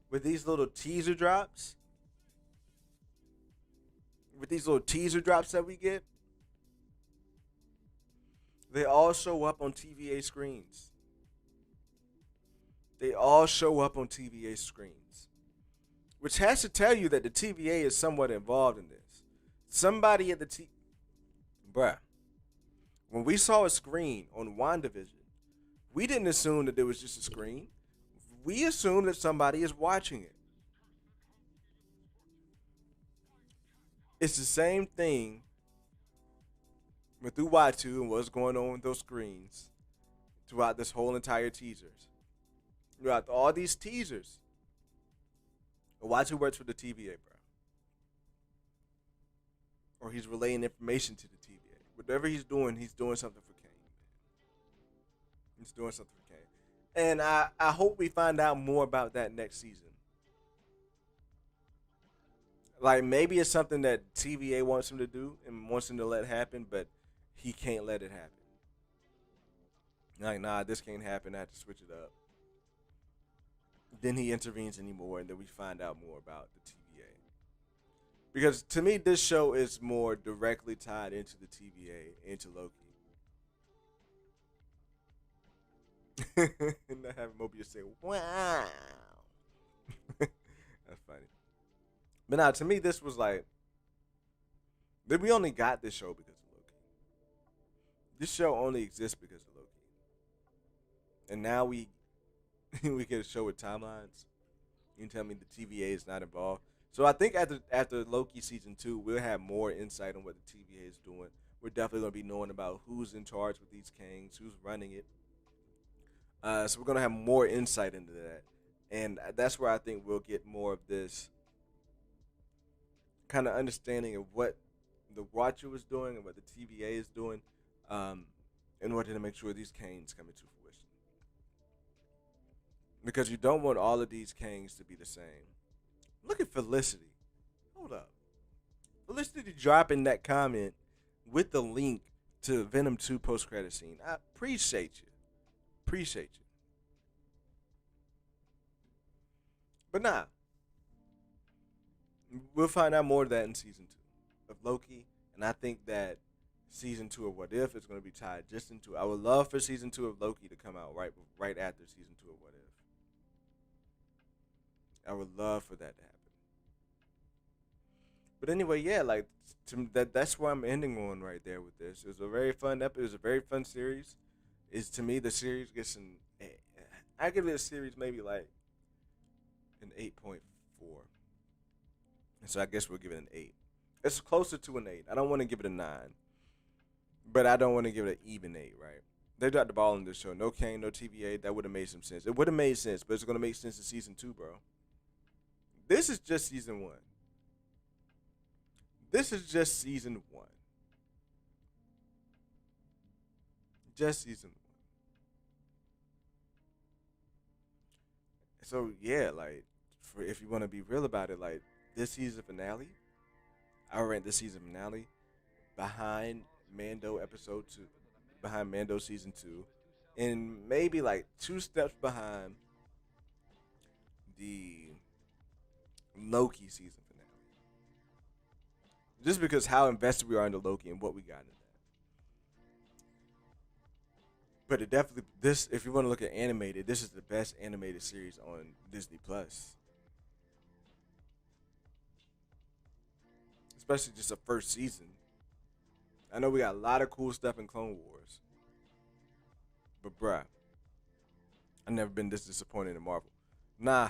with these little teaser drops, that we get, they all show up on TVA screens. They all show up on TVA screens. Which has to tell you that the TVA is somewhat involved in this. Somebody at the Bruh. When we saw a screen on WandaVision, we didn't assume that there was just a screen. We assumed that somebody is watching it. It's the same thing with Uatu and what's going on with those screens throughout this whole entire teasers. Throughout all these teasers, Uatu works for the TVA, bro. Or he's relaying information to the TVA. Whatever he's doing something for Kane. He's doing something for Kane. And I hope we find out more about that next season. Like, maybe it's something that TVA wants him to do and wants him to let happen, but he can't let it happen. Like, nah, this can't happen. I have to switch it up. Then he intervenes anymore, and then we find out more about the TVA. Because to me, this show is more directly tied into the TVA, into Loki. And I have Mobius say, wow. That's funny. But now, to me, this was like, we only got this show because of Loki. This show only exists because of Loki. And now we get a show with timelines. You can tell me the TVA is not involved. So I think after Loki season 2, we'll have more insight on what the TVA is doing. We're definitely going to be knowing about who's in charge with these Kangs, who's running it. So we're going to have more insight into that. And that's where I think we'll get more of this kind of understanding of what the Watcher was doing and what the TVA is doing in order to make sure these Kangs come into fruition. Because you don't want all of these Kangs to be the same. Look at Felicity. Hold up. Felicity dropping that comment with the link to Venom 2 post-credit scene. I appreciate you. Appreciate you. But nah. We'll find out more of that in season 2 of Loki. And I think that season 2 of What If is going to be tied just into. I would love for season 2 of Loki to come out right after season 2 of What If. I would love for that to happen. But anyway, yeah, like that's where I'm ending on right there with this. It was a very fun episode. It was a very fun series. Is to me the series gets an. I give it a series maybe like an 8.4. And so I guess we'll give it an 8. It's closer to an 8. I don't want to give it a 9, but I don't want to give it an even 8. Right? They dropped the ball in this show. No Kane, no TVA. That would have made some sense. It would have made sense, but it's gonna make sense in season 2, bro. This is just season 1. This is just season 1. Just season 1. So yeah, like for if you want to be real about it, like this season finale, I rank this season finale behind Mando episode 2, behind Mando season 2, and maybe like 2 steps behind the Loki season finale. Just because how invested we are into Loki and what we got in that. But it definitely this if you want to look at animated, this is the best animated series on Disney Plus. Especially just the first season. I know we got a lot of cool stuff in Clone Wars. But bruh, I've never been this disappointed in Marvel. Nah,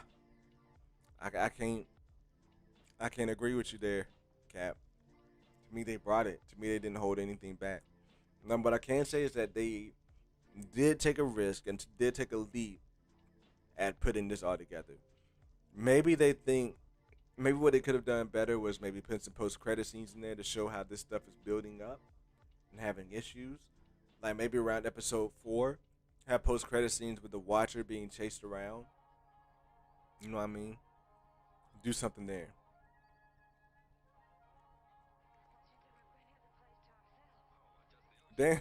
I can't agree with you there, Cap. To me they brought it. To me they didn't hold anything back. Now, what I can say is that they did take a risk and did take a leap at putting this all together. Maybe they think maybe what they could have done better was maybe put some post credit scenes in there to show how this stuff is building up and having issues. Like maybe around episode 4, have post credit scenes with the Watcher being chased around. You know what I mean? Do something there. Damn,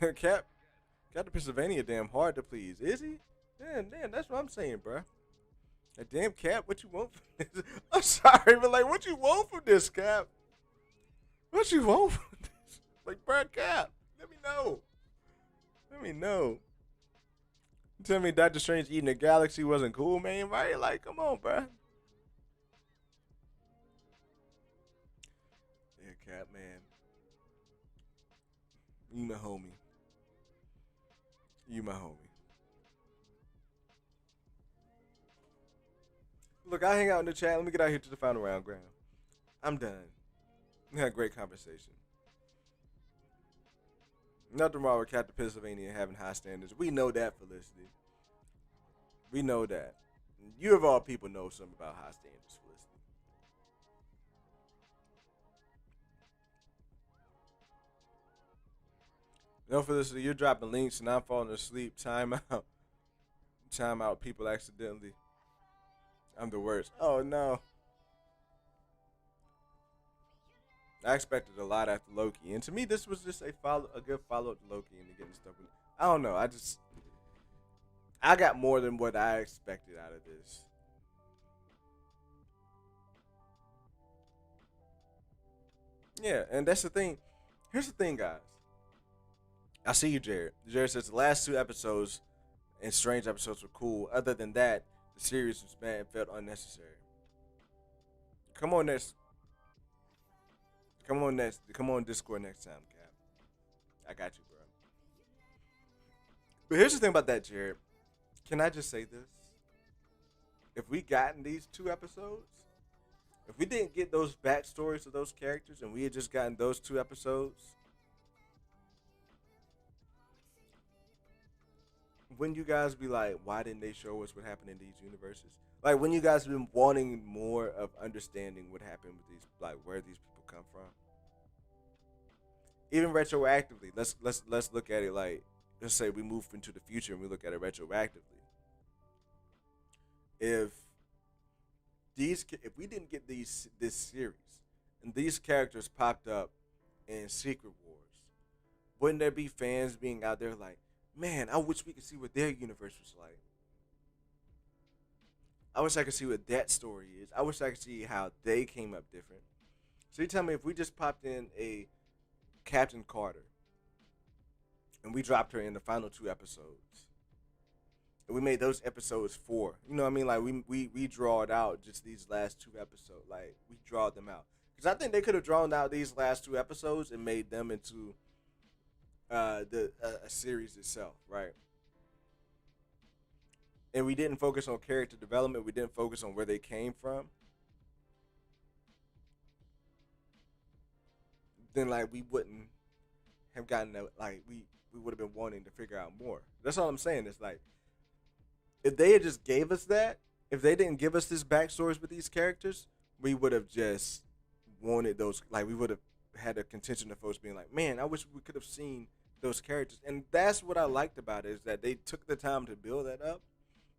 Captain Pennsylvania damn hard to please. Is he? Damn, that's what I'm saying, bruh. That damn Cap, what you want from this? I'm sorry, but like, what you want from this, Cap? What you want from this? Like, bruh, Cap, let me know. Let me know. You tell me Doctor Strange eating a galaxy wasn't cool, man, right? Like, come on, bruh. Yeah, Cap, man. You my homie. You my homie. Look, I hang out in the chat. Let me get out here to the final round, Graham. I'm done. We had a great conversation. Nothing wrong with Captain Pennsylvania having high standards. We know that, Felicity. We know that. You of all people know something about high standards, Felicity. No, Felicity, you're dropping links and I'm falling asleep. Time out. Time out. People accidentally. I'm the worst. Oh no. I expected a lot after Loki, and to me, this was just a good follow up to Loki and to getting stuff. I don't know. I got more than what I expected out of this. Yeah, and that's the thing. Here's the thing, guys. I see you, Jared. Jared says the last 2 episodes and strange episodes were cool. Other than that, the series was bad and felt unnecessary. Come on next. Come on next. Come on Discord next time, Cap. I got you, bro. But here's the thing about that, Jared. Can I just say this? If we gotten these 2 episodes, if we didn't get those backstories of those characters, and we had just gotten those 2 episodes, when you guys be like, why didn't they show us what happened in these universes? Like when you guys have been wanting more of understanding what happened with these, like where these people come from. Even retroactively, let's look at it like, let's say we move into the future and we look at it retroactively. If if we didn't get this series and these characters popped up in Secret Wars, wouldn't there be fans being out there like, man, I wish we could see what their universe was like. I wish I could see what that story is. I wish I could see how they came up different. So you tell me if we just popped in a Captain Carter and we dropped her in the final 2 episodes, and we made those episodes 4. You know what I mean? Like we draw it out just these last 2 episodes. Like we draw them out because I think they could have drawn out these last 2 episodes and made them into the a series itself, right? And we didn't focus on character development. We didn't focus on where they came from. Then like we wouldn't have gotten that. Like we would have been wanting to figure out more. That's all I'm saying. It's like if they had just gave us that, if they didn't give us this backstories with these characters, we would have just wanted those. Like we would have had a contention of folks being like, man, I wish we could have seen those characters. And that's what I liked about it is that they took the time to build that up.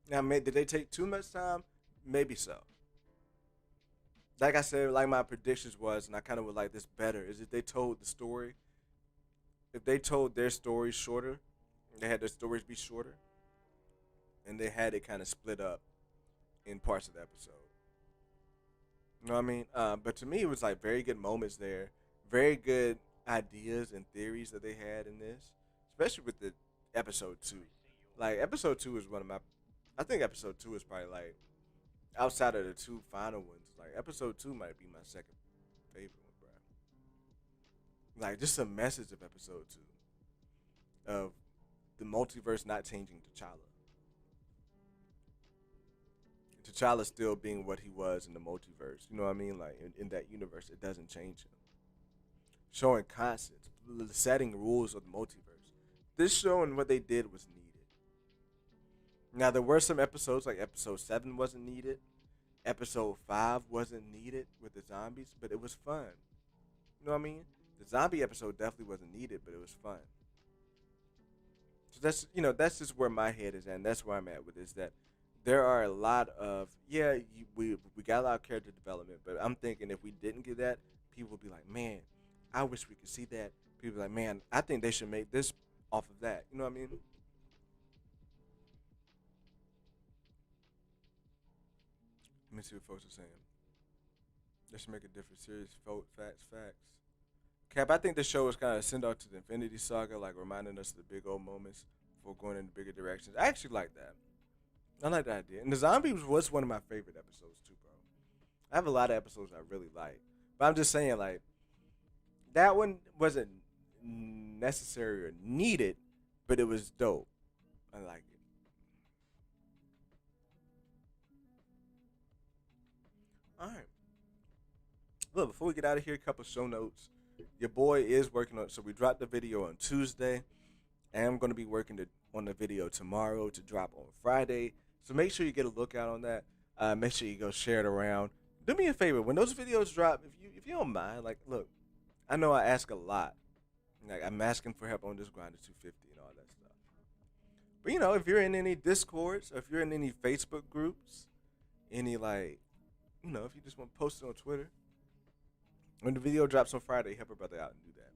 Now, man, did they take too much time? Maybe so. Like I said, like my predictions was, and I kind of would like this better, is if they told the story, if they told their stories shorter, they had their stories be shorter, and they had it kind of split up in parts of the episode. You know what I mean? But to me, it was like very good moments there, very good ideas and theories that they had in this, especially with the episode two. Like episode two is one of my, I think episode two is probably like outside of the two final ones. Like episode two might be my second favorite one, bro. Like just the message of episode two of the multiverse not changing T'Challa. T'Challa still being what he was in the multiverse. You know what I mean? Like in that universe, it doesn't change him. Showing concepts, setting rules of the multiverse. This showing what they did was needed. Now there were some episodes like episode seven wasn't needed, episode five wasn't needed with the zombies, but it was fun. You know what I mean? The zombie episode definitely wasn't needed, but it was fun. So that's that's just where my head is at, and that's where I'm at with this. That there are a lot of we got a lot of character development, but I'm thinking if we didn't get that, people would be like, man, I wish we could see that. People be like, man, I think they should make this off of that. You know what I mean? Let me see what folks are saying. They should make a different series. Facts, facts. Cap, I think the show was kind of send out to the Infinity Saga, like reminding us of the big old moments before going into bigger directions. I actually like that. I like that idea. And the zombies was one of my favorite episodes too, bro. I have a lot of episodes I really like, but I'm just saying like that one wasn't necessary or needed, but it was dope. I like it. All right. Look, before we get out of here, a couple show notes. Your boy is working on. So we dropped the video on Tuesday. I am going to be working on the video tomorrow to drop on Friday. So make sure you get a look out on that. Make sure you go share it around. Do me a favor when those videos drop. If you don't mind, like, look, I know I ask a lot. Like I'm asking for help on this grind to 250 and all that stuff. But if you're in any discords, or if you're in any Facebook groups, any like, if you just want to post it on Twitter, when the video drops on Friday, help a brother out and do that.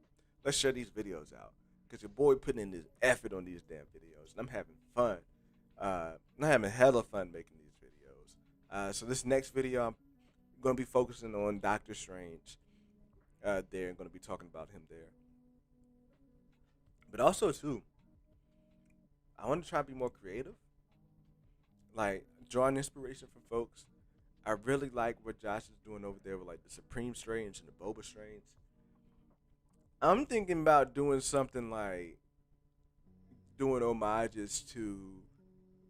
Let's share these videos out because your boy putting in this effort on these damn videos, and I'm having fun. I'm having hella fun making these videos. So this next video, I'm gonna be focusing on Doctor Strange. There, I'm gonna be talking about him there. But also too, I want to try to be more creative, like drawing inspiration from folks. I really like what Josh is doing over there with like the Supreme Strange and the Boba Strange. I'm thinking about doing something like doing homages to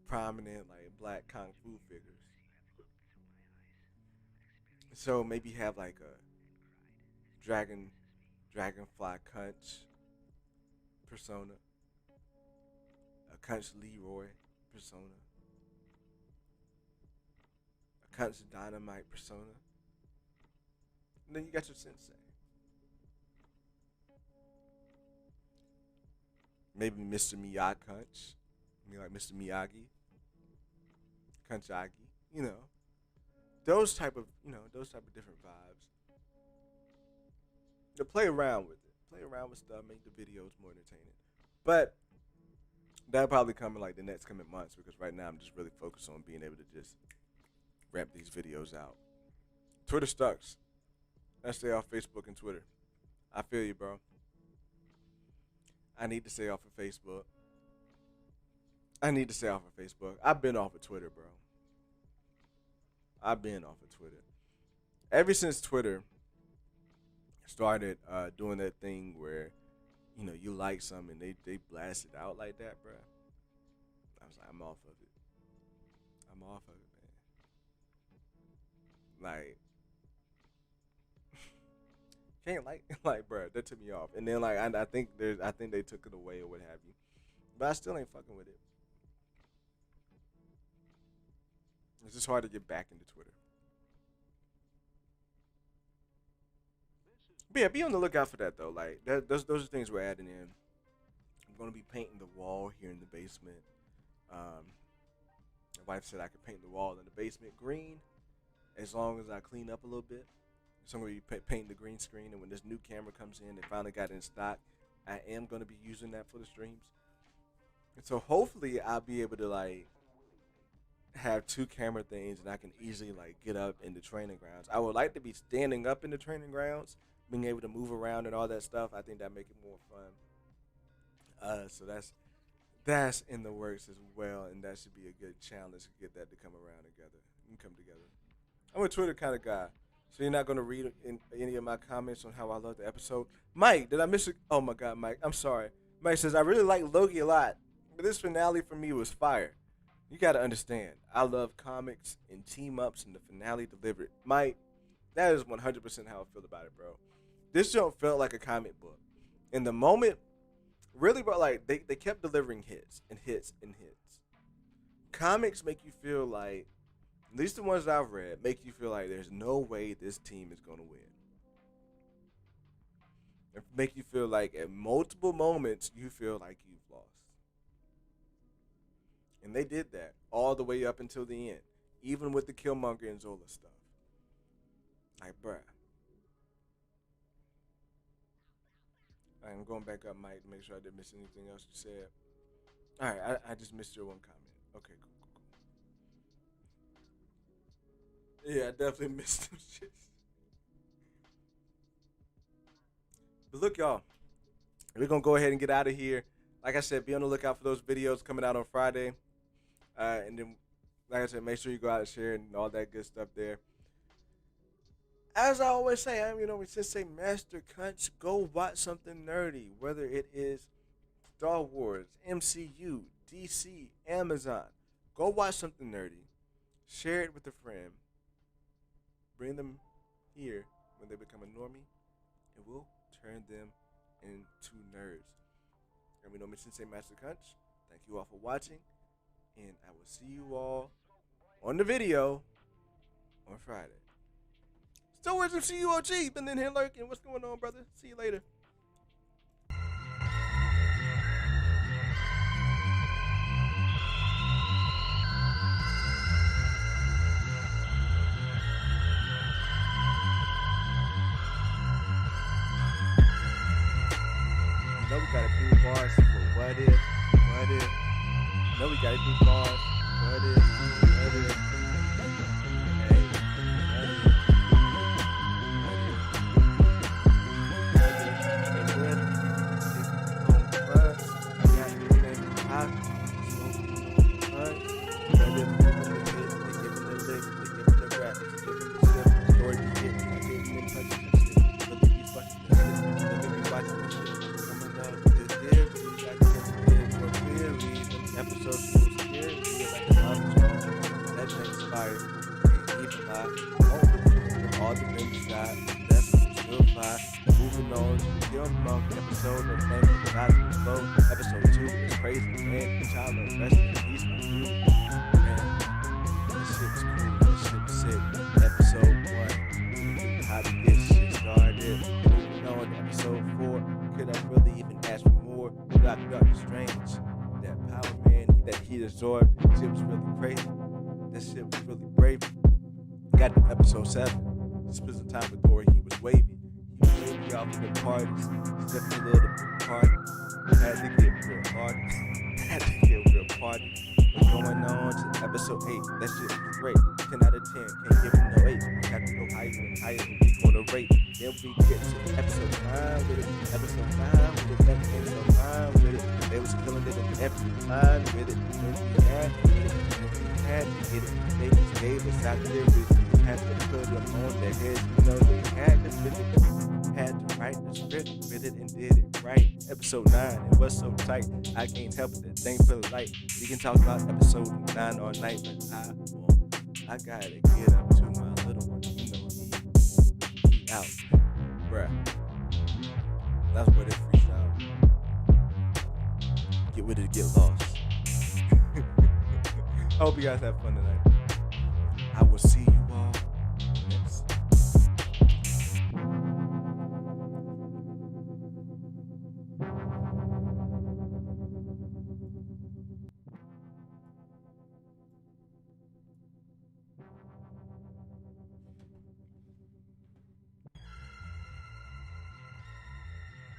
prominent like black kung fu figures. So maybe have like a dragon, dragonfly Kunch persona, a Kunch Leroy persona, a Kunch Dynamite persona, and then you got your sensei. Maybe Mr. Miyagi Kunch, like Mr. Miyagi, Kunchagi, those type of different vibes. To play around with it, play around with stuff, make the videos more entertaining. But that'll probably come in like the next coming months because right now I'm just really focused on being able to just ramp these videos out. Twitter sucks. I stay off Facebook and Twitter. I feel you, bro. I need to stay off of Facebook. I need to stay off of Facebook. I've been off of Twitter, bro. I've been off of Twitter. Ever since Twitter started doing that thing where, you like something and they blast it out like that, bro. I was like, I'm off of it. I'm off of it, man. Like, can't like, bro, that took me off. And then like, I think they took it away or what have you. But I still ain't fucking with it. It's just hard to get back into Twitter. But yeah, be on the lookout for that though. Like those are things we're adding in. I'm gonna be painting the wall here in the basement. Um, My wife said I could paint the wall in the basement green as long as I clean up a little bit. So I'm going to be painting the green screen, and when this new camera comes in, they finally got it in stock. I am going to be using that for the streams. And so hopefully I'll be able to like have two camera things, and I can easily like get up in the training grounds. I would like to be standing up in the training grounds, being able to move around and all that stuff. I think that make it more fun. So that's in the works as well, and that should be a good challenge to get that to come around together and come together. I'm a Twitter kind of guy, so you're not going to read any of my comments on how I love the episode. Mike, did I miss it? Oh my God, Mike, I'm sorry. Mike says, I really like Loki a lot, but this finale for me was fire. You got to understand, I love comics and team-ups, and the finale delivered. Mike, that is 100% how I feel about it, bro. This show felt like a comic book. In the moment, really, bro, like, they kept delivering hits and hits and hits. Comics make you feel like, at least the ones that I've read, make you feel like there's no way this team is going to win. It make you feel like at multiple moments, you feel like you've lost. And they did that all the way up until the end, even with the Killmonger and Zola stuff. Like, bruh. I'm going back up, Mike, to make sure I didn't miss anything else you said. All right, I just missed your one comment. Okay, cool. Yeah, I definitely missed them shits. But look, y'all, we're going to go ahead and get out of here. Like I said, be on the lookout for those videos coming out on Friday. And then, like I said, make sure you go out and share and all that good stuff there. As I always say, I'm Sensei Master Cunch. Go watch something nerdy, whether it is Star Wars, MCU, DC, Amazon. Go watch something nerdy. Share it with a friend. Bring them here when they become a normie, and we'll turn them into nerds. And Sensei Master Cunch. Thank you all for watching, and I will see you all on the video on Friday. Still words of CUOG, been in here lurking. What's going on, brother? See you later. You know we gotta do bars for what if. You know we gotta do bars. What if. Hey, what if. Moving on to the Killmonger episode of Thunder Gospel Flow. Episode 2 is crazy, man. Child of rest in peace, my dude. Man, this shit's cool. This shit's sick. Episode 1, how to get shit started. Moving on to episode 4, could I really even ask for more? Doctor Strange, that power man that he absorbed, shit was really crazy. That shit was really brave. Got to episode 7. Spent some time with Thor, he was wavy. He was wavy off of the parties. Stepped a little bit party. Had to get real party. Had to get real party. Going on to episode 8. That shit was great. 10 out of 10. Can't give it no 8. We have to go higher and higher and we gonna rate. Then we get to episode 9 with it. Episode 9 with it. Episode 9 with it. They was killing it in every line with it. Then we had to get it. We had to get it. They just gave us out there with it. Had to put them on their heads, they had to fit it, had to write the script with it and did it right. Episode 9, it was so tight, I can't help it, that thing feel light. We can talk about episode 9 all night, but I gotta get up to my little one, he out, bruh. That's where this freestyle. Get with it, get lost. I hope you guys have fun.